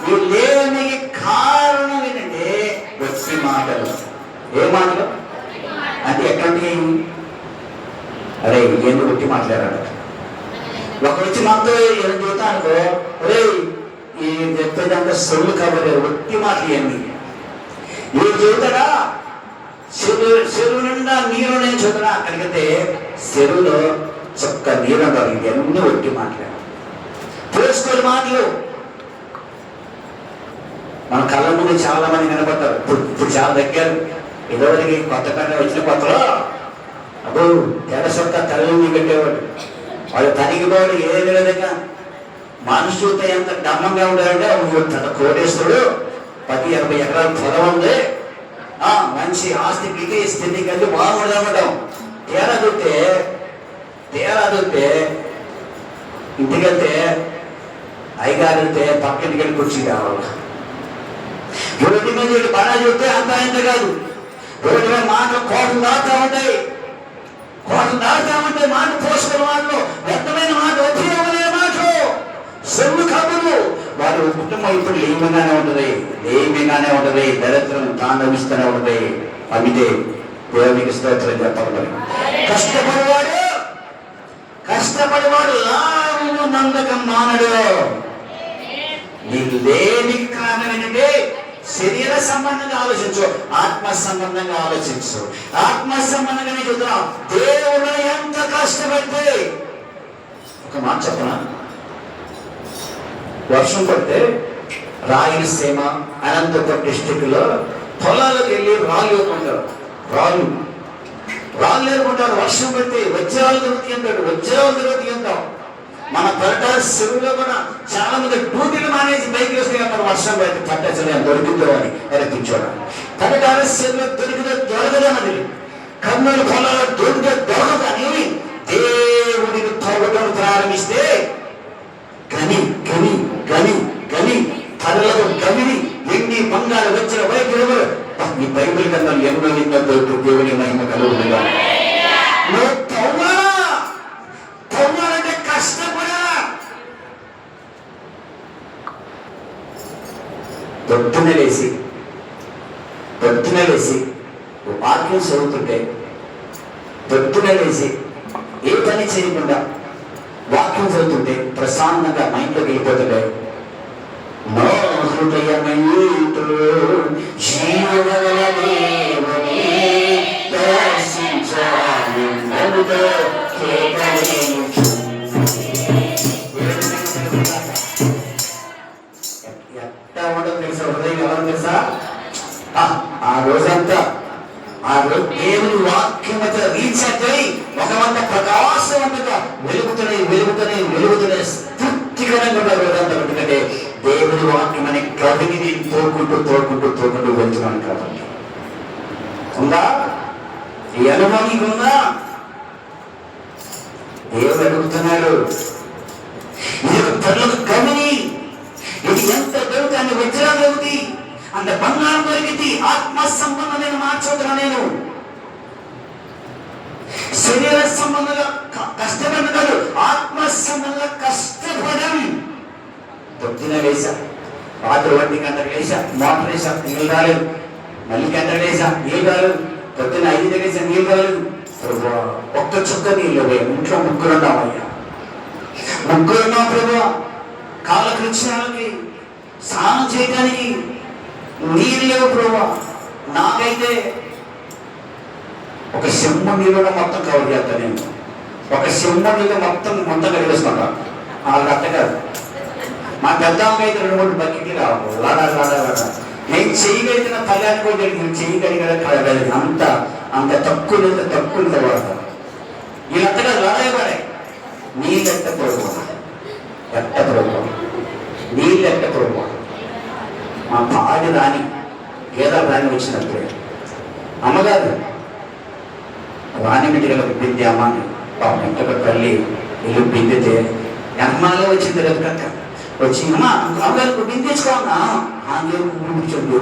నువ్వు లేనికి కారణం ఏంటంటే వచ్చి మాటలు. ఏ మాటలు అంటే ఎట్లాంటి, అరే ఎందుకు వచ్చి మాట్లాడాడు. ఒకరు వచ్చి మాతో ఏం చూస్తా అనుకో, అరే ఈ చెప్పేదంతా సొల్లు కాబట్టి ఒట్టి మాటలు ఇవన్నీ మీరు చెబుతాడా. చెరువు నిండా నీరు నేను చదువుతా, అక్కడికైతే చెరువులో చొక్క నీరు అంటారు. ఇవన్నీ ఒట్టి మాట్లాడు, పోసుకోని మాటలు. మన కళ్ళ ముందు చాలా మంది కనపడతారు. ఇప్పుడు చాలా దగ్గర ఇదివరకు కొత్త కన్నా వచ్చిన కొత్తలో అబ్బో తెల్ల సొక్క తల్లిని కట్టేవాడు. వాడు తనిగిపోయాడు. ఏ విధంగా మనుషులతో ఎంత డమ్మంగా ఉండాలంటే తన కోటేశ్వరుడు 10-80 ఎకరాల పొలం ఉంది, మంచి ఆస్తి స్థితి కలిసి బాగుండడం. తేరా దొరికితే ఇంటికెళ్తే అయ్యగారు వెళ్తే పక్కింటికి వెళ్ళి కూర్చి కావాలి. రోడ్డు మీద బడా చూస్తే అంత ఇంత కాదు. రోడ్డు మీద మాటలు కోటలు దాటుతా ఉంటే మాట పోషకుల మాటలు, వ్యర్థమైన మాట, ఉపయోగమైన మాటలు, సొమ్ము కబుర్లు. వారి కుటుంబం ఇప్పుడు లేమిగానే ఉంటుంది. దరిద్రం తాండవిస్తూనే ఉంటుంది. అమితే దేవునికి స్తోత్రం చెప్పాలి. కష్టపడివాడు లాభము నందకం మానడు. నీకు లేనికి కారణం ఏంటంటే శరీర సంబంధంగా ఆలోచించు, ఆత్మ సంబంధంగా ఆలోచించు. ఆత్మ సంబంధంగానే చూద్దాం. దేవుడు ఎంత కష్టపడితే, ఒక మాట చెప్పనా, వర్షం పడితే రాయలసీమ, అనంతపురం డిస్టిక్ లో పొలాలకు వెళ్ళి రాళ్ళు ఇవ్వకుంటారు. రాళ్ళు రాళ్ళు ఏరుకుంటాడు. వర్షం పెడితే వజ్రాలు దొరుకుతాయి అంటాడు, వజ్రాలు దొరుకుతాయి అంటాం. మన పరటాల చెరువులో కూడా చాలా మంది డ్యూటీలు మానేసి బైక్ వేస్తే అక్కడ వర్షం పెడితే పట్టచలే దొరికిందో అని ఎరకించాడు. పరటాల చెరువులో దొరికితే దొరకదన్నది, కర్నూలు పొలాల్లో దొరికితే దొరకదని దేవుడిని తవ్వడం ప్రారంభిస్తే గని గని గని గని కర్రలతో గమిని వెండి బంగారు వచ్చిన వైద్యులు ఈ బైబిల్ కన్నా ఎన్నో ఎన్నో దొరుకు దేవుని మహిమ కలుగుతుందా. నువ్వు తవ్వాలంటే కష్టపడా. పొద్దున లేసి వాక్యం చదువుతుంటే, పొద్దున లేసి ఏ పని చేయకుండా వాక్యం చదువుతుంటే ప్రశాంతంగా మైండ్లోకి వెళ్ళిపోతుంటే, నా హృదయమైతో జీవగల దేవుని దర్శించాలి నన్నుతో కేకలేను. ఎట్లా ఉండదు తెలుసా, హృదయం ఎలా తెలుసా? ఆ రోజంతా దేవుని వాక్యం రీఛార్జ్ అయి ఒక వంద ప్రకాశవంతంగా వెలుగుతున్నాయి తృప్తికరంగా రోజంతా. ఎందుకంటే దేవుని వాక్యం అనే గదిని తోడుకుంటూ వెళ్తున్నాను కాబట్టి. ఉందా ఈ అనుభవం నీకుందా? దేవుడు అడుగుతున్నాడు, ఇది తనకు గమని, ఇది ఎంత దొరుకుతుంది, అన్ని వజ్రాలు దొరుకుతాయి, అంత బంగారం దొరికింది. ఆత్మ సంబంధమైన మార్చవుతున్నా నేను, శరీర సంబంధంగా కష్టపడిన కాదు, ఆత్మ సంబంధంగా కష్టపడం. పొద్దున వేసా, రాత్రి 1 గంటలకు వేసా, మోటార్ వేసా, నీళ్ళు రాలేదు. మళ్ళీ గంటలు వేసా, నీళ్ళు రాలేదు. పొద్దున 5 వేసా, నీళ్ళు రాలేదు. ఒక్క చుక్క నీళ్ళు పోయాం. ఇంట్లో ముగ్గురున్నామయ్యా, ముగ్గురున్నాం ప్రభు. కాలకృత్యాలకి స్నానం చేయడానికి నీళ్ళు లేవు ప్రభు. నాకైతే ఒక చెంబు నీళ్ళలో మొత్తం కవర్ చేస్తాను నేను. ఒక చెంబు నీళ్ళు మొత్తం కడిగేసుకుంటా. వాళ్ళకి అట్ట కాదు. మా పెద్ద అమ్మాయికి 2-3 బకెట్లు కావాలి. లాడా నేను చేయగలిగిన పల్లెని కూడా నేను చేయగలిగిన అంత తక్కువ వాడతాను. వీళ్ళంతగా లాడే నీళ్ళు ఎట్ట పొరుగు మా పాడి రాని గేదెలు రాని వచ్చినప్పుడే అమ్మగారు రాణి మిడిగా పిండి అమ్మాని ఇంకొక తల్లి ఇల్లు పిండితే అమ్మాగా వచ్చింది కనుక వచ్చి అమ్మగారు పిండి తెచ్చుకోమన్నా కూర్చోండు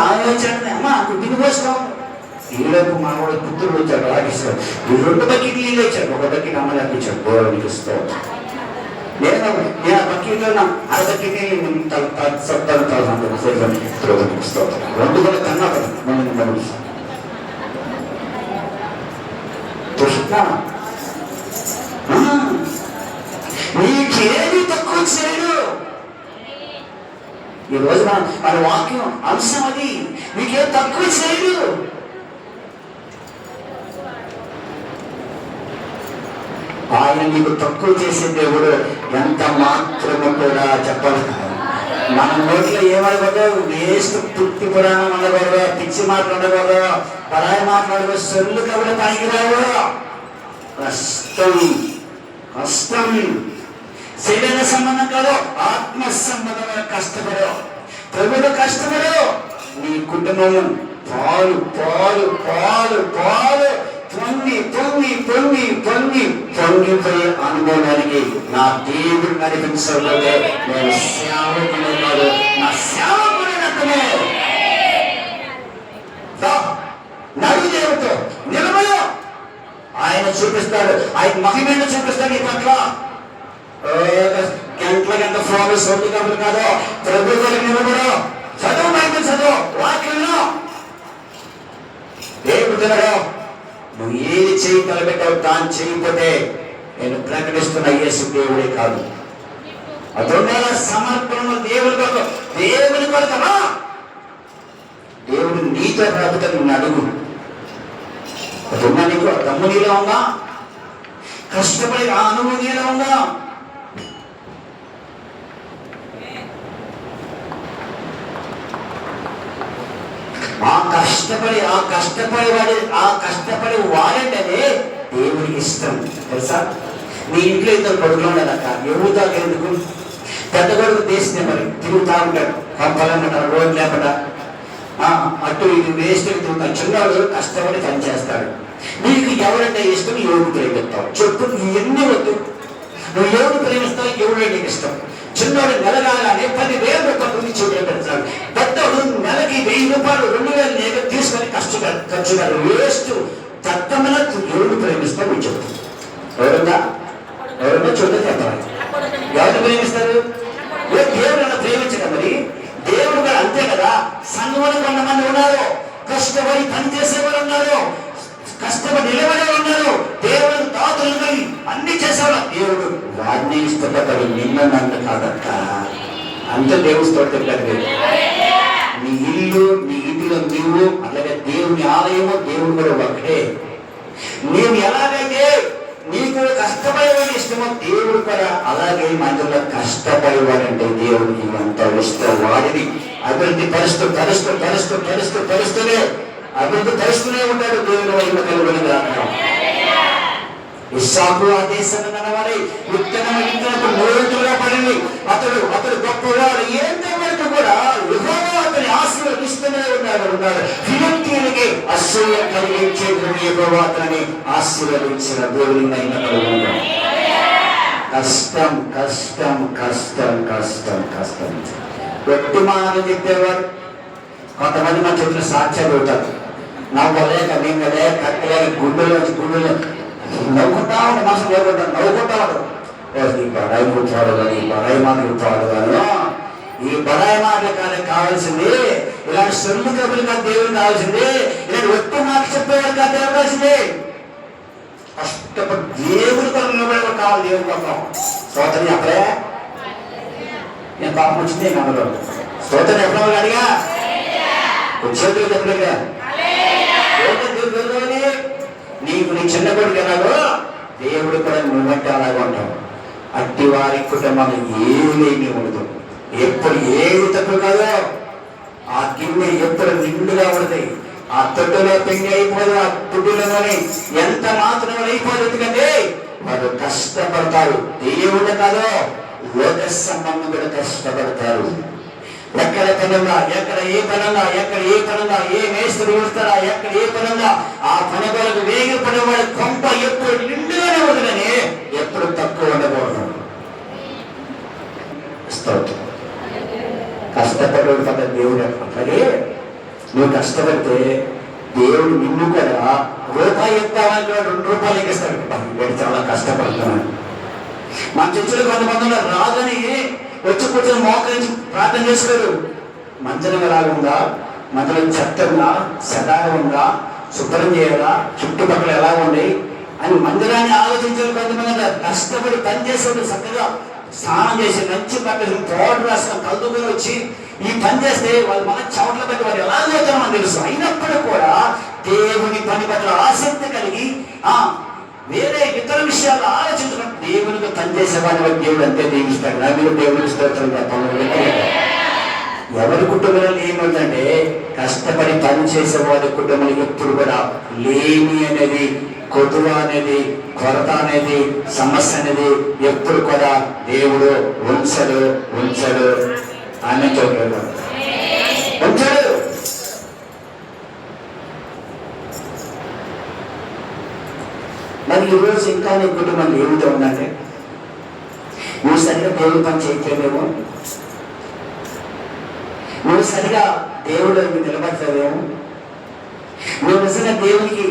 ఆలోచన అమ్మ పిండి పోసుకో. ఈలోపు మా వాడు పుత్రుడు వచ్చాడు, ఆగిస్తాడు. 2 బకెట్లు నీళ్ళు ఇచ్చాడు, 1 బకెట్ అమ్మగారికి ఇచ్చాడు. గౌరవానికి ఇస్తాడు. నేను ఆ బకెట్లో 1/2 బకెట్ 2 కూడా కన్నా కృష్ణ నీకేది తక్కువ చేయడు. ఈ రోజు మన వాక్యం అంశం అది, నీకేం తక్కువ చేయడు. ఆయన నీకు తక్కువ చేసే దేవుడు ఎంత మాత్రము కూడా చెప్పాలి. మన నోట్లో ఏమనకూడదు, వేస్ట్ పుట్టి పురాణం అనకూడదు, పిచ్చి మాటలు ఉండకూడదు, పరాయి మాట్లాడకూడదు, సొల్లు కబులు పనికిరావు. కష్టం శరీర సంబంధం కాదు, ఆత్మ సంబంధమైన కష్టపడు. ప్రభుత్వ కష్టపడు. నీ కుటుంబము పాలు పొంగిపోయే అనుభవానికి నా దేవుడు నడిపించకపోతే నేను సేవకుడు కాదు, నా సేవకుడు నక్కమే. నడు దేవుడితో నిలబడు. ఆయన చూపిస్తాడు, ఆయన మహిమను చూపిస్తాడు. నీ పట్ల గంట ఫోన్ సొంత కబులు కాదు, ప్రభుత్వం నిలబడు. చదువు, బైబిల్ చదువు, వాక్యంలో దేవుడు నువ్వు ఏది చేయి తలపెట్టావు, దాన్ని చేయకపోతే నేను ప్రకటిస్తున్న యేసు దేవుడే కాదు. అదొండల సమర్పణ దేవుడి కొరకమా. దేవుడు నీతో బ్రతుకని నిన్ను అడుగు. అదున్నా నీకు దమ్ము నీలో ఉందా? కష్టపడి ఆ అనుభవం నీలో ఉందా? ఆ కష్టం కష్టపడి వాడంటేనే దేవుడికి ఇష్టం తెలుసా. నీ ఇంట్లో ఇద్దరు కొడుకులు ఉన్నారక్క, ఎవరు దాకా ఎందుకు? పెద్ద కొడుకు తీస్తే మరి తిరుగుతా ఉంటాడు, పొలమంటారు, రోడ్డు లేకుండా అటు ఇది వేస్ట్ తిరుగుతాడు. చిన్నవాడు కష్టపడి పని చేస్తాడు. నీకు ఎవరంటే ఇష్టం, ఎవరు ప్రేమిస్తావు చెప్పు. ఎన్ని వద్దు, నువ్వు ఎవరు ప్రేమిస్తావు, ఎవరు నీకు ఇష్టం. చిన్నవాడు నెల కాగానే 10,000 రూపాయలు చూడ పెడతాడు. పెద్దవాడు నెలకి 1000 రూపాయలు 2,000 తీసుకొని ఖర్చు కాదు వేస్ట్. తక్కువ ఎవరు ప్రేమిస్తావు నువ్వు చెప్పు. ఎవరన్నా చూడ చెప్పాలి. ఎవరిని ప్రేమిస్తారు? దేవుడు ప్రేమించడం మరి దేవుడు కూడా అంతే కదా. సంఘంలో కొంతమంది ఉన్నారు, కష్టపడి పనిచేసేవారు ఉన్నారు, కష్టపడి నిలబడే ఉన్నారు, దేవుడు దాతులు అన్ని చేసేవాడు. దేవుడు వాడిని ఇష్టపడ్డాడు, నిన్న నన్ను కాదక్క. అంత దేవుడు స్తోత్రం. నీ ఇల్లు, నీ ఇంటిలో నీవు, అలాగే దేవుని ఆలయము, దేవుడు కూడా ఒకటే. నీవు ఎలాగైతే నీకు కష్టపడేవాడు ఇష్టమో దేవుడు కూడా అలాగే మనలో కష్టపడేవాడంటే దేవుడికి అంత ఇష్టం. వాడిని అభివృద్ధి పరుస్తూనే అభివృద్ధి పరుస్తూనే ఉంటాడు. దేవుని వైపు కలుగునిగా. ఇస్సాకు ఆ దేశాన్ని నడవాలి, విత్తనపు నోరుగా పడింది. అతడు గొప్పవాడు. ఎంతవరకు కూడా యెహోవా అతని ఆశీర్వదిస్తూనే ఉన్నాడు. ఫిలిష్తీయులకి అసూయ కలిగించే యెహోవా అతన్ని ఆశీర్వదించిన దేవుని మహిమ కలుగునిగా. కష్టం కష్టం కష్టం కష్టం కష్టం వ్యక్తి మానని చెప్పేవాడు. కొంతమంది మన చేతులు సాక్ష్యాలు పెడతారు. నవ్వలేక నింగలే కట్టలేక గుండెలో నవ్వుకుంటా ఉంటే మనసు లేకుండా నవ్వుకుంటా ఉంటాడు. ఈ బడాయి కూర్చోడు కానీ, ఈ బడాయి మాట కూర్చోడు కానీ, ఈ బడాయి మాటలు కావాల్సింది, ఇలాంటి సొల్లు కబులు కాదు దేవుడు కావాల్సింది, ఇలాంటి వ్యక్తి మాట చెప్పేవాడు కాదు దేవుడు కావాల్సింది. కష్టపడి దేవుడు కొరకు నిలబడేవాడు కావాలి. దేవుడు కోసం స్తోత్రం అప్పుడే నేను పాపం వచ్చింది మనలో. స్తోత్రం ఎప్పుడు అడిగా వచ్చేది చెప్పలేగా. నీకు నీ చిన్న కొడుకు ఎలాగో దేవుడు కూడా నువ్వంటే అలాగే ఉంటావు. అట్టి వారి కుటుంబాలు ఏమీ ఉండదు. ఎప్పుడు ఏది తప్పు కాదో ఆ గిన్నె ఎప్పుడు నిండుగా ఉండదు. ఆ తొట్టులో పెండి అయిపోదు, ఆ తుడ్డులోని ఎంత మాత్రం అయిపోదు. ఎందుకంటే వారు కష్టపడతారు. దేవుడు కాదో లోక సంబంధం కూడా కష్టపడతారు. ఎక్కడ పనుందా, ఎక్కడ ఏ పనుందా, ఏ మేస్త్రి వస్తారా, ఎక్కడ ఏ పనుందా ఆ పని కొరకు వేగిపడేవాడు కొంప ఎప్పుడు నిండుగానే ఉండదని ఎప్పుడు తక్కువ ఉండకూడదు. కష్టపడేవాడు పడ్డ దేవుడు. అట్లాగే నువ్వు కష్టపడితే దేవుడు నిన్ను కూడా రూపాయి ఇస్తామని 2 రూపాయలు ఎక్కిస్తాడు. నేను చాలా కష్టపడుతున్నాను. మన చర్చలు కొంతమంది రాదని వచ్చి కూర్చొని మోకరించి ప్రార్థన చేసుకోరు. మంచం ఎలాగుందా, మంచం చెత్త ఉందా, సెదాగా ఉందా, శుభ్రం చేయాలా, చుట్టుపక్కల ఎలా ఉంది అని మందిరాన్ని ఆలోచించారు. కొంతమంది కష్టపడి పనిచేసేవాడు చక్కగా స్నానం చేసి మంచి పక్కన పౌడర్ రాసిన కలుదుకొని వచ్చి ఈ పని చేస్తే వాళ్ళు మన చెమటల బట్టి వాళ్ళు ఎలా పోతారో మనకు తెలుసు. అయినప్పుడు కూడా దేవుని పని పట్ల ఆసక్తి కలిగి వేరే ఇతర విషయాలు ఆలోచించడం దేవునికి పనిచేసే వాడిని దేవుడు అంతే దీవిస్తాడు. నా మీరు దేవుడికి స్తోత్రం చెప్పాలి. ఎవరి కుటుంబంలో ఏముందంటే కష్టపడి పని చేసేవాడి కుటుంబంలో ఎప్పుడు కూడా లేమి అనేది, కొదువ అనేది, కొరత అనేది, సమస్య అనేది ఎప్పుడు కూడా దేవుడు ఉంచడు అని చెప్పాడు. ఉంచాడు. మరి ఈరోజు ఇంకా నీ కుటుంబం ఏమిటో ఉందంటే నువ్వు సరిగా దేవుడి పని చేయట్లేదేమో, నువ్వు సరిగా దేవుడు నిలబడతావేమో, నువ్వు నిజంగా దేవునికి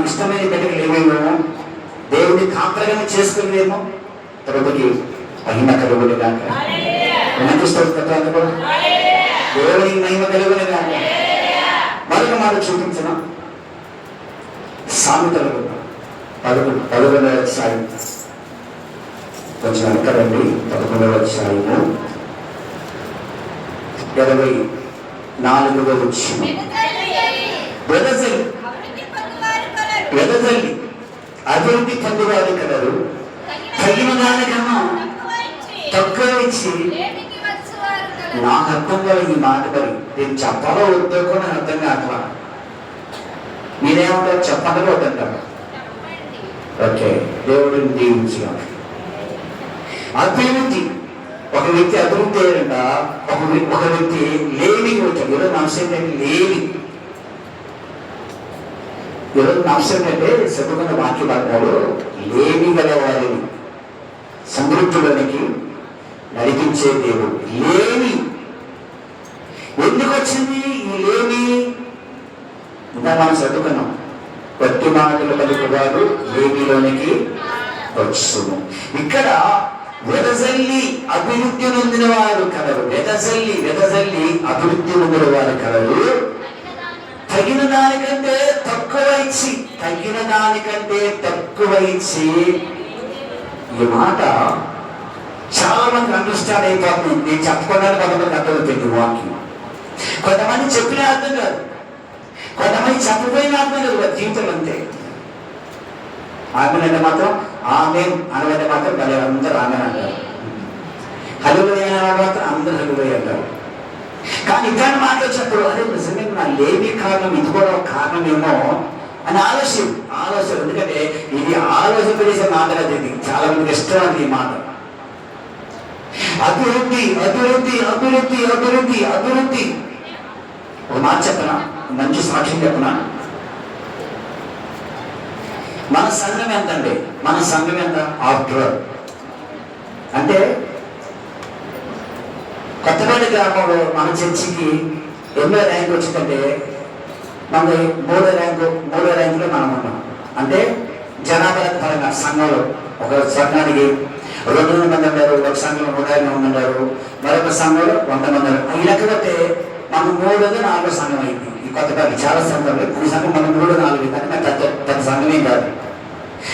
ఇష్టమైన బిడ్డలు లేవేమో, దేవుడిని కాంప్రగమ చేసుకునేదేమో. ప్రభుకి మహిమ కలుగుని కాక. దేవుడికి మహిమ కలుగుని కాక. మరొక మాట చూపించిన సామెతలు 11వ అధ్యాయం కొంచెం వెనకరండి. 11వ అధ్యాయము 24వ వచనం. వెదజల్లి అభివృద్ధి పొందువారు కలరు, తగిన దానికన్నా తక్కువ ఇచ్చి నాకు అర్థం కాదు ఈ మాట. మరి నేను చెప్పాలో వద్దో కూడా నాకు అర్థం కావట్లా. మీరేమంటారు? చెప్పాలో వద్దంటారు. ఓకే, దేవుడిని దీవించుగా. అభివృద్ధి, ఒక వ్యక్తి అభివృద్ధి అయ్యారంట. ఒక వ్యక్తి లేమికి వచ్చాడు. ఈరోజు అంశం ఏంటంటే లేమి. ఈరోజు అంశం ఏంటంటే చెప్పుకున్న వాక్య భాగాలు లేమి గల వారిని సమృద్ధిలోనికి నడిపించే దేవుడు. లేమి ఎందుకు వచ్చింది ఈ లేమి? ఇంకా మనం చదువుకున్నాం, కొద్ది మాటలు పలుకువాడు లేమిలోనికి వచ్చును. ఇక్కడ వెదజల్లి అభివృద్ధి నొందిన వారు కలరు. వెదజల్లి అభివృద్ధి నొందిన వారు కలరు. తగిన దానికంటే తక్కువ ఇచ్చి ఈ మాట చాలా మంది అండర్స్టాండ్ అయిపోతుంది. నేను చెప్పుకోవడానికి కొంతమంది అర్థమవుతుంది వాక్యం. కొంతమంది చెప్పిన అర్థం కాదు, కొంతమంది చెప్పబోయిన అర్థం కాదు. జీవితం అంతే. ఆమె అంటే మాత్రం ఆమె అనబట్టే మాత్రం భలే అందరూ ఆమె అంటారు. హల్లేలూయా అనే మాత్రం అందరూ హల్లేలూయా అంటారు. కానీ ఇద్దరు మాట్లాడినప్పుడు అదే నిజంగా నా లేమి కారణం, ఇది కూడా ఒక కారణమేమో అని ఆలోచన. ఎందుకంటే ఇది ఆలోచింపజేసే మాట కదా. ఇది చాలా మందికి ఇష్టం ఈ మాట. అభివృద్ధి. ఒక మాట చెప్పనా, మంచి సాక్ష్యం చెప్పనా? మన సంఘం ఎంత అండి? మన సంఘం ఎంత? ఆఫ్టర్ అంటే కొత్తపేట గ్రామంలో మన చర్చికి ఎన్నో ర్యాంక్ వచ్చిందంటే మనకి మూడో ర్యాంకులో మనం ఉన్నాం. అంటే జనాభా పరంగా సంఘంలో ఒక సంఘానికి 200 మంది ఉన్నారు, ఒక సంఘంలో 150 మంది ఉన్నారు, మరొక సంఘంలో 100 మంది ఉన్నారు. ఈ లెక్కబట్టే మనం 3-4 సంఘం అయింది. ఈ కొత్తపేట చాలా సంఘాలు. ఈ సంఘం మనం 3-4 కానీ పెద్ద సంఘమే కాదు,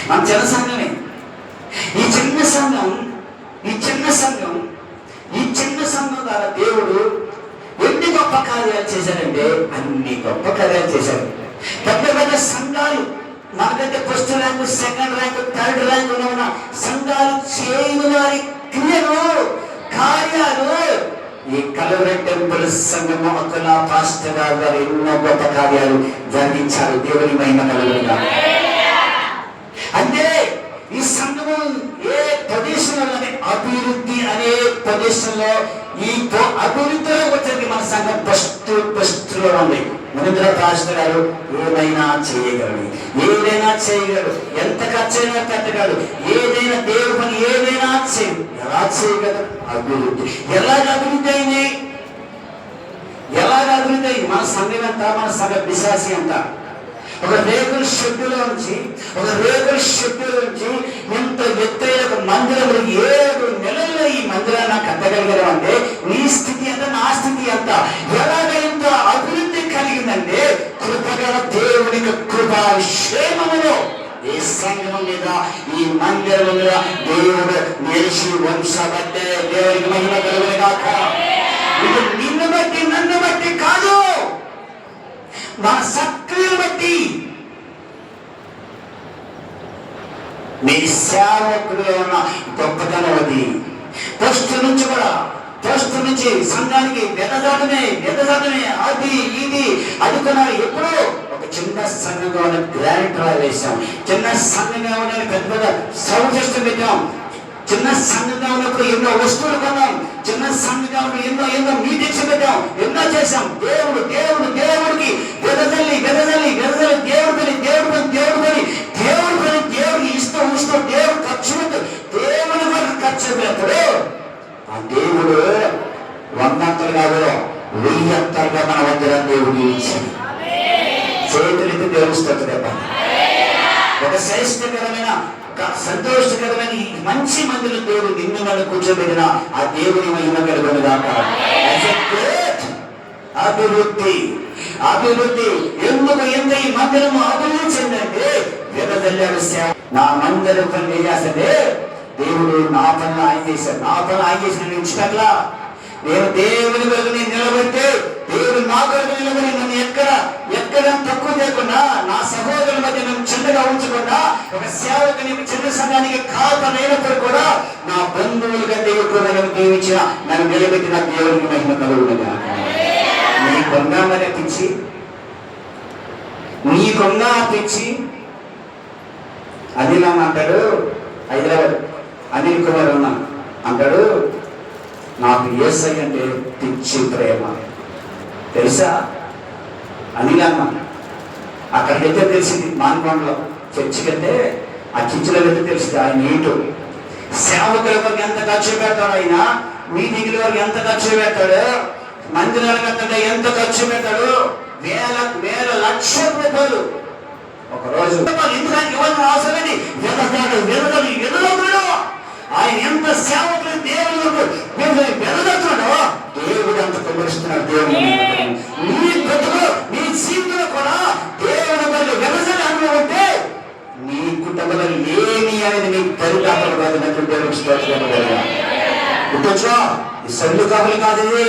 మన చిన్న సంఘమే. ఈ చిన్న సంఘం ద్వారా దేవుడు ఎన్ని గొప్ప కార్యాలు చేశారంటే అన్ని గొప్ప కార్యాలు చేశారు. పెద్ద సంఘాలు మనకంటే first rank, second rank, third rank ఉన్న సంఘాలు చేయని వారి క్రియలు, కార్యాలు ఈ కల్వరి టెంపుల్ సంఘము అక్కడ పాస్టర్ గారు ఎన్నో గొప్ప కార్యాలు జరిగించారు. దేవుని మహిమ కలుగునుగా. అంటే ఈ సంఘము ఏ ప్రదేశంలోనే అభివృద్ధి అనే ప్రదేశంలో ఈ అభివృద్ధిలో వచ్చేది మన సంఘం ఫస్ట్ లో ఉంది. మునిద్ర పాస్టర్ గారు ఏదైనా చేయగలడు. ఎంత ఖర్చైనా పెట్టగలడు. ఏదైనా దేవుడు పని ఏదైనా ఎలా చేయగలడు? అభివృద్ధి. ఎలాగ అభివృద్ధి అయింది? మన సంఘం ఎంత? మన సంఘ విశ్వాసి ఎంత? ఒక రేకుల షెడ్డులో నుంచి ఇంత ఎత్తైన ఒక మందిరములు 7 నెలల్లో ఈ మందిరాన్ని కట్టగలిగారు అంటే నీ స్థితి ఎంత, నా స్థితి ఎంత? ఎలాగ ఇంత అభివృద్ధి కలిగిందంటే కృపగల దేవుని కృపాక్షేమములో ఈ సంఘం మీద, ఈ మందిరం మీద దేవుడు నిలిచి వంశబట్టే. దేవునికి మహిమ కలుగును గాక. ఇది నిన్ను బట్టి నన్ను బట్టి కాదు, మన సక్రియను బట్టి. మీ సేవకుడిలో ఉన్న గొప్పతనం అది. ఫస్ట్ నుంచి సంఘానికి వెదజాటమే అది ఇది అనుకున్నారు. ఎప్పుడు ఒక చిన్న సంఘంగా ఉన్న గ్రాండ్ డ్రా వేశాం, చిన్న సంఘంగా ఉన్న పెద్ద సౌండ్ సిస్టమ్ పెట్టాం, చిన్న సంఘంగా ఉన్నప్పుడు ఎన్నో వస్తువులు కొన్నాం, చిన్న సంఘంగా ఉన్న ఎన్నో మీటింగ్స్ పెట్టాం, ఎన్నో చేశాం. దేవుడికి వెదజల్లి దేవుడికి ఇస్తూ దేవుడు ఖర్చు పెట్టినప్పుడు ఆ దేవుడు 100 అంతలు కాదు 1000 అంతలుగా మన వద్దరం దేవుడు ఇచ్చింది. చేతులెత్తి దేవుడు స్తోత్రం. ఒక శ్రేష్టకరమైన, సంతోషకరమైన మంచి మందిలో దేవుడు నిన్ను నన్ను కూర్చోబెట్టిన ఆ దేవుని మహిమ కలుగును గాక. అభివృద్ధి. ఎందుకు ఎంత ఈ మందిరము అభివృద్ధి చెందంటే వెదజల్లాడు. నా మందిరం పని ఏం చేస్తే దేవుడు నా పనులు ఆయన చేసిన ఇచ్చినట్లా నేను దేవుని కొరకు నిలబడితే దేవుడు నా కొరకు నిలబడి నన్ను ఎక్కడ తక్కువ చేయకుండా, నా సహోదరుల మధ్య నన్ను చిన్నగా ఉంచకుండా, ఒక సేవకుని చిన్న సంఘానికి ఖాతా లేనప్పుడు కూడా నా బంధువుల కంటే ఎక్కువ నన్ను ప్రేమించిన నన్ను నిలబెట్టిన దేవునికి మహిమ కలుగునుగా. నీకున్నా మరి పిచ్చి, నీకున్నా పిచ్చి. అనిల్ అన్న అంటాడు, హైదరాబాద్ అనిల్ కుమార్ అన్న అంటాడు, నాకు యేసయ్య అంటే పిచ్చి ప్రేమ. తెలుసా అనిల్ అన్న? అక్కడికైతే తెలిసింది, మాన్కొండలో చర్చికి వెళ్తే ఆ చర్చిలో వెళ్తే తెలిసింది ఆయన ఏంటో. సేవకుల వరకు ఎంత ఖర్చు పెడతాడు ఆయన, మీటింగ్ల వరకు ఎంత ఖర్చు పెడతాడు, మందిరాల కట్టంటే ఎంత ఖర్చు పెడతాడు, వేల వేల లక్షల రూపాయలు ఒకరోజు. ఎందుకంటే ఇవన్నీ అవసరమని వెదతాడు వెదతలు ఎదురవుతాడు. ఆయన ఎంత సేవకులు దేవుడు వెదతాడో దేవుడు అంత కుమరిస్తున్నాడు. దేవుడు నీ బ్రతుకు నీ జీవితంలో కూడా దేవుడు వల్ల వెదజని అనుకుంటే నీ కుటుంబంలో ఏమి అనేది నీ తల్లిదండ్రులు కాదు. దేవుడు గుర్తొచ్చా, ఈ సల్లు కబులు కాదు, ఇది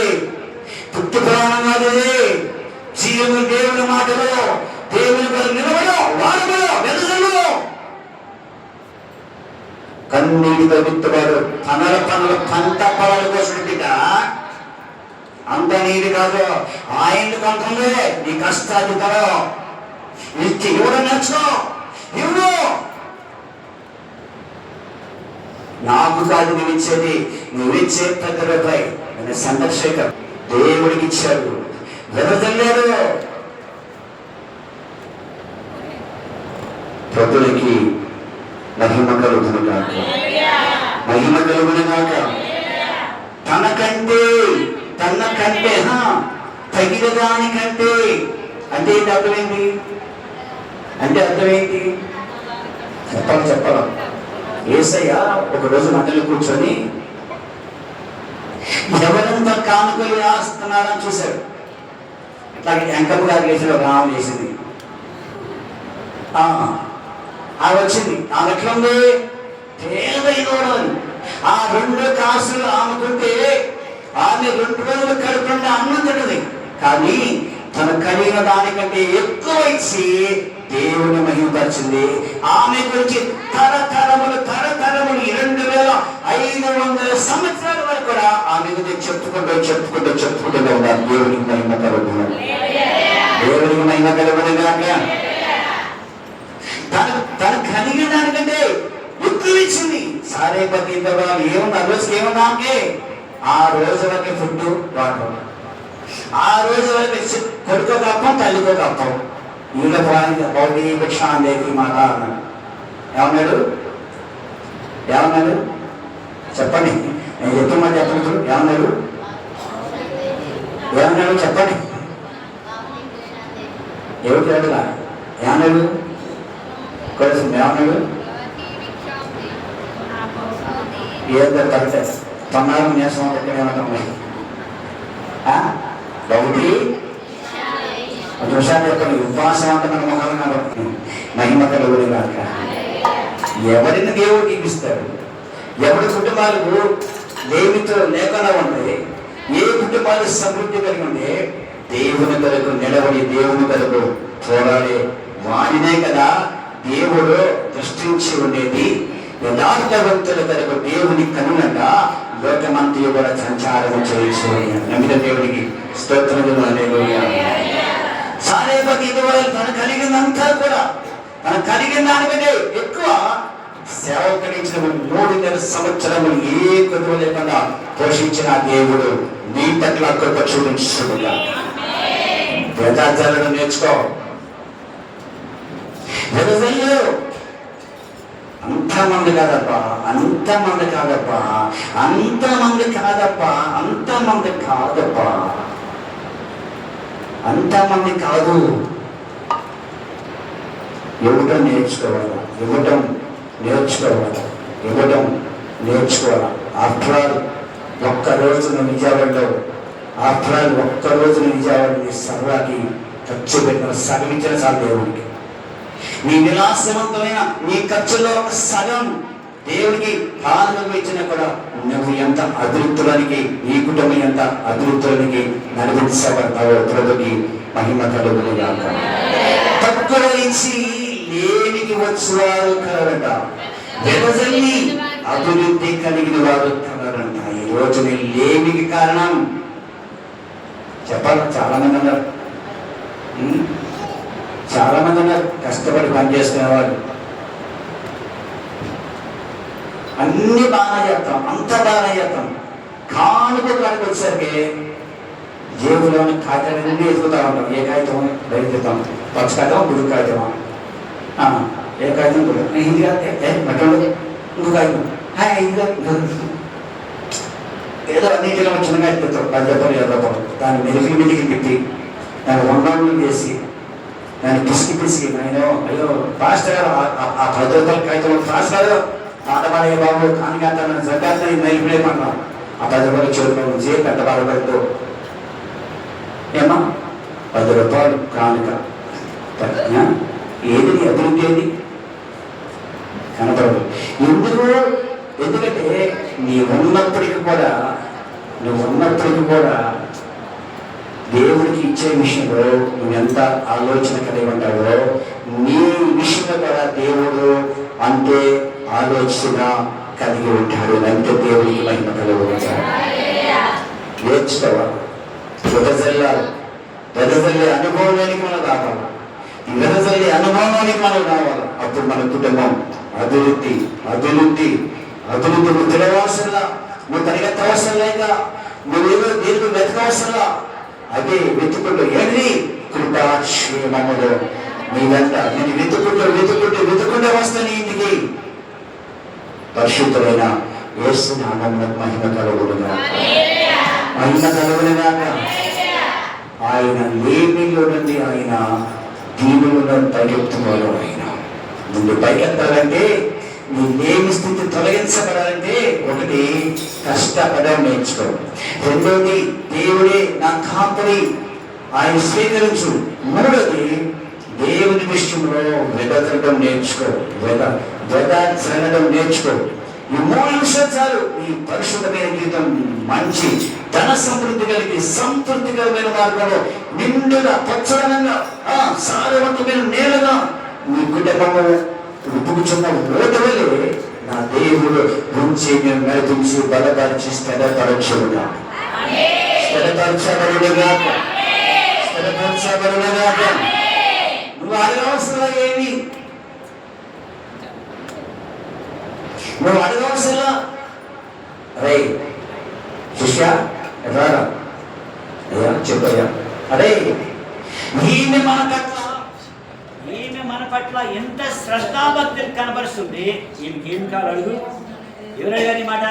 పుట్టు పురాణం కాదు, ఇది జీవులు దేవుని మాటలు దేవుని వల్ల నిలవడం వాడు వెదజలు. కన్నీటితో విత్తువాడు పనుల పంట పొలాలు కోసం బిడ్డ. అంత నీది కాదు, ఆయనకు అంటుంది. నీ కష్టాధికలో ఇచ్చి ఇవ్వడం నచ్చో ఇవ్వు. నాకు కాదు నువ్విచ్చేది, నువ్విచ్చే ₹10 చంద్రశేఖర్ దేవుడికి ఇచ్చాడు, వెదజల్లాడు. ప్రభునికి మహిమ కలుగునుగాక, మహిమ కలుగునుగాక. తనకంటే తగిన దానికంటే అంటే అర్థమైంది, అంటే అర్థమైంది చెప్పాలి. యేసయ్య ఒకరోజు మంటలు కూర్చొని ఎవరంతా కానుకలు వేస్తున్నారని చూశాడు. అట్లాగే వెంకమ్మ గారు వేసిన ఒక ఆమె వేసింది, ఆమె వచ్చింది. ఆమె ఎట్లా ఉంది, పేదైనోడని. ఆ 2 కాసులు ఆమెకుంటే ఆమె 2 రోజులు కడుపుంటే అన్నం తిన్నది. కానీ తన కలిగిన దానికంటే ఎక్కువ ఇచ్చి దేవుని మహిమపరిచింది. ఆమె గురించి తరతరములు 2500 సంవత్సరాల వరకు కూడా ఆమె గురించి చెప్పుకుంటూ ఉన్నారు. దేవునికి మహిమ కలుగుతున్నాడు, దేవునికి మహిమ కలుగునుగాక. తన కలిగిన దానికంటే ఎక్కువ ఇచ్చింది. సరే పతి ఏముంది, ఆ రోజుకి ఏముంది ఆమెకి? ఆ రోజు వరకు ఫుడ్ వాటర్, ఆ రోజు వరకు కొడుకో కప్పం తల్లికో కప్పం. ఇంకా పౌడి భిక్షాందేవి మాట అన్నాడు. ఏమన్నాడు చెప్పండి, నేను చెప్పమని చెప్పలేదు. ఏమన్నాడు చెప్పండి, ఎవరికి అడుగులా? ఏమన్నాడు కొంచెం ఏమన్నాడు? ఏదో కరెక్టే తొన్నారు నేసం ఏమంటాం ఒకటి విషయాలు చెప్పండి. ఉపవాసం అంతా మన మొహాలు మహిమ కలుగునుగాక. ఎవరిని దేవుడు దీపిస్తాడు? ఎవరి కుటుంబాలకు లేమితో లేకుండా ఉంటే, ఏ కుటుంబాలు సమృద్ధి కలిగి ఉంటే దేవుని కొరకు నిలబడి దేవుని కొరకు పోరాడే వాడినే కదా దేవుడు దృష్టించి ఉండేది. యథార్థవంతుల కొరకు దేవుని కనునగా లోకమంతయు కూడా సంచారం చేయొచ్చు. నమ్మిన దేవుడికి స్తోత్రములు. హల్లెలూయా. సారేపతి ఇదివరకు తను కలిగిందంతా కూడా తన కలిగిన దానికంటే ఎక్కువ సేవకరించిన 3 సంవత్సరములు ఏ కొద్దు లేకుండా పోషించిన దేవుడు నీ పట్ల కృప చూపించుగా. యథార్థాలను నేర్చుకో. అంతమంది కాదప్పా, అంతమంది కాదు. ఇవ్వటం నేర్చుకోవాలి. ఆఫ్టర్ ఆల్ ఒక్కరోజున విజయవాడలో సర్వాకి ఖర్చు పెట్టిన సగం ఇచ్చిన చాలు దేవుడికి. నీ విలాసవంతమైన నీ ఖర్చులో సగం దేవుడికి కానుకగా ఇచ్చినా కూడా నువ్వు ఎంత అదృప్తులనికి, నీ కుటుంబం ఎంత అదృప్తులనికి నడిపించబడతావో ప్రభుకి మహిమ కలుగునుగాక. తక్కువ ఇచ్చి లేనికి వచ్చేవారు కలగట వెదజల్లి అభివృద్ధి కలిగిన వారు కలరంట. ఈ రోజు నీ లేమికి కారణం చెప్పాలి. చాలా మంది ఉన్నారు, చాలా మంది ఉన్నారు కష్టపడి పనిచేసుకునేవాళ్ళు. అన్ని బాగా చేస్తాం, అంత బాగా చేస్తాం. కానుక కాడికి వచ్చేసరికి జేబులోని కాగితాలన్నీ ఎదుగుతూ ఉంటాం. ఏ కాగితం బయలుతాం, పచ్చ కాగితం, గుడి కాగితమా, ఏ కాగితం గుడి హిందీ మట్టండు ఇంకో కాగితం ఏదో అన్నింటిలో చిన్న కాగితం 10 రూపాయలు 20 రూపాయలు దాన్ని మెలికి తిప్పి దాన్ని వండలు చేసి దాన్ని పిసికి నేను అయ్యో ఫాస్ట్ గారు ఆ 10 రూపాయల కాగితం ఫాస్ట్ గారు ఆడవాళ్ళ బాబు కానీ నన్ను సర్కారు మైలిపోయమన్నా ఆ 10 రూపాయలు చేతిలో నుంచి పెద్ద బాధపడుతూ ఏమా 10 రూపాయలు కానుక ఏది అభివృద్ధి ఏది కనపడదు. ఎందుకంటే నువ్వు ఉన్నప్పటికీ కూడా దేవుడికి ఇచ్చే విషయంలో నువ్వెంత ఆలోచన కలిగి ఉంటావో నీ విషయంలో కూడా దేవుడు అంతే ఆలోచన కలిగి ఉంటాడు. అంటే దేవుడికి మహిమ కలిగి ఉంటాడు. నేర్చుకోవాలి, వెదజల్లే అనుభవంలోనికి మనం రావాలి. ఈ వెదజల్లే అనుభవంలోనికి మనం రావాలి. అప్పుడు మన కుటుంబం అభివృద్ధి అభివృద్ధి అభివృద్ధి. నువ్వు తినవసరంలా, నువ్వు పరిగెత్తవసరం లేక, నువ్వేదో దీనికి వెతకవసరంలా. అదే వెతుకుంటూ ఏది కృపాక్షేమములో నీ వెంట నేను వెతుకుంటే వస్తాను ఇంటికి. పరిశుద్ధమైన యేసు నామమునకు మహిమ కలుగునుగా, మహిమ కలుగునుగా. ఆయన లేమిలో నుండి ఆయన దీవులను పైకెత్తుకోవడం. ఆయన ముందు పైకెత్తాలంటే నీ లేమి స్థితి తొలగించబడాలంటే ఒకటి కష్టపడడం నేర్చుకో. రెండోది దేవుడే నా కాపురి, ఆయన స్వీకరించు. మూడోది దేవుని విషయంలో వెదకడం నేర్చుకో, వెదజనడం నేర్చుకో. ఈ 3 విషయాలు చాలు ఈ పరిశుద్ధమైన జీవితం మంచి ధన సమృద్ధి కలిగి సంతృప్తికరమైన మార్గంలో నిండుగా పచ్చదనంగా సారవంతమైన నేలగా మీ కుటుంబము ఉప్పుకుచున్న ఓటవలే నా దేవుడు ఉంచి మేము నడిపించి బలపరిచి స్థిరపరచుడుగా నువ్వు అడగవసరం ఏమి, నువ్వు అడగవసరా. అరే శిష్య ఎట్లారా అయ్యా చెప్పయ్యా, అరే ఈమె మన పట్ల ఎంత శ్రద్ధాభక్తులు కనబరుస్తుంది. ఈమెకి ఏం కావాలి అడుగు. ఎవరు అడిగారు ఈ మాట?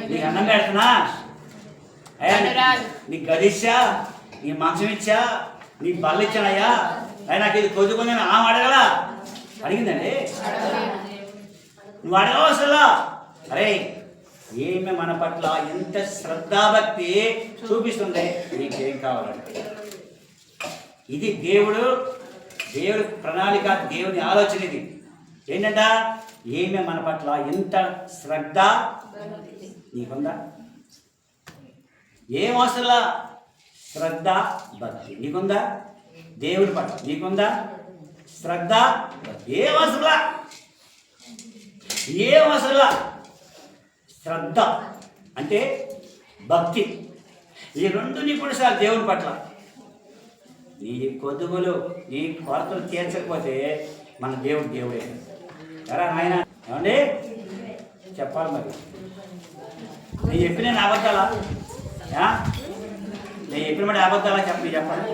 నీకు అన్నం పెడుతున్నా అయ్యా, నీకు గదిచ్చా, నీ మంచం ఇచ్చా, నీకు బల్ల ఇచ్చానయ్యా, అయ్యా నాకు ఇది కొద్దుకుందని ఆమె అడగలా? అడిగిందండి. నువ్వు అడగవసలా. అరే ఏమి మన పట్ల ఎంత శ్రద్ధాభక్తి చూపిస్తుంది. నీకేం కావాలంటే ఇది దేవుడు ప్రణాళిక, దేవుని ఆలోచన. ఇది ఏంటంట, ఏమే మన పట్ల ఎంత శ్రద్ధ నీకుందా? ఏం అవసరంలా, శ్రద్ధ భక్తి నీకుందా? దేవుడి పట్ల నీకుందా శ్రద్ధ భక్తి? ఏం అవసరంలా. శ్రద్ధ అంటే భక్తి, ఈ 2 నీకు సార్ దేవుని పట్ల. నీ కొద్దుగులు నీ కొరతలు తీర్చకపోతే మన దేవుడే. సరే ఆయన ఏమండి చెప్పాలి. మరి నేను చెప్పిన అబద్ధాలా? నేను చెప్పిన మాట అబద్ధాలా చెప్పండి.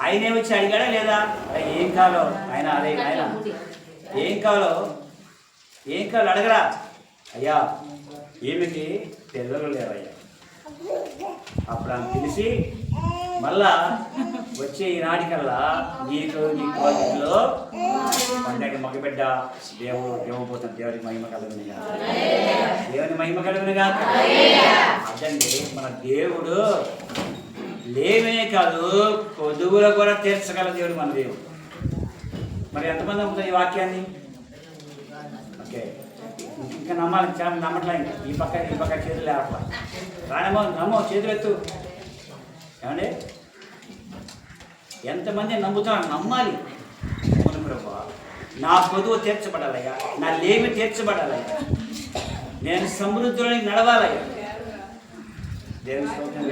ఆయనే వచ్చి అడిగాడా లేదా? ఏం కావాలో ఆయన ఏం కావాలో అడగరా. అయ్యా ఈమెకి పిల్లలు లేవయ్యా. అప్పుడు ఆమె తెలిసి మళ్ళా వచ్చే ఈనాటికల్లా నీ కోరికలో పండగ మగబిడ్డ దేవుడు పోతాను. దేవునికి మహిమ కలుగునిగా, దేవుని మహిమ కలుగునిగా. అదండి మన దేవుడు లేమే కాదు కొదువుల కూడా తీర్చగల దేవుడు మన దేవుడు. మరి ఎంతమంది నమ్ముతారు ఈ వాక్యాన్ని? ఓకే, ఇంకా నమ్మాలి. నమ్మట్లా, ఇంకా ఈ పక్క చేతులు లేవట్లా. రానేమో నమ్మో, చేతులు ఎత్తు. ఏమండి ఎంతమంది నమ్ముతారు? నమ్మాలి. నా పొదువు తీర్చబడాలయ్యా, నా లేమి తీర్చబడాలయ్యా, నేను సమృద్ధిలోనికి నడవాలయ్యా. దేవుని స్తోత్రం.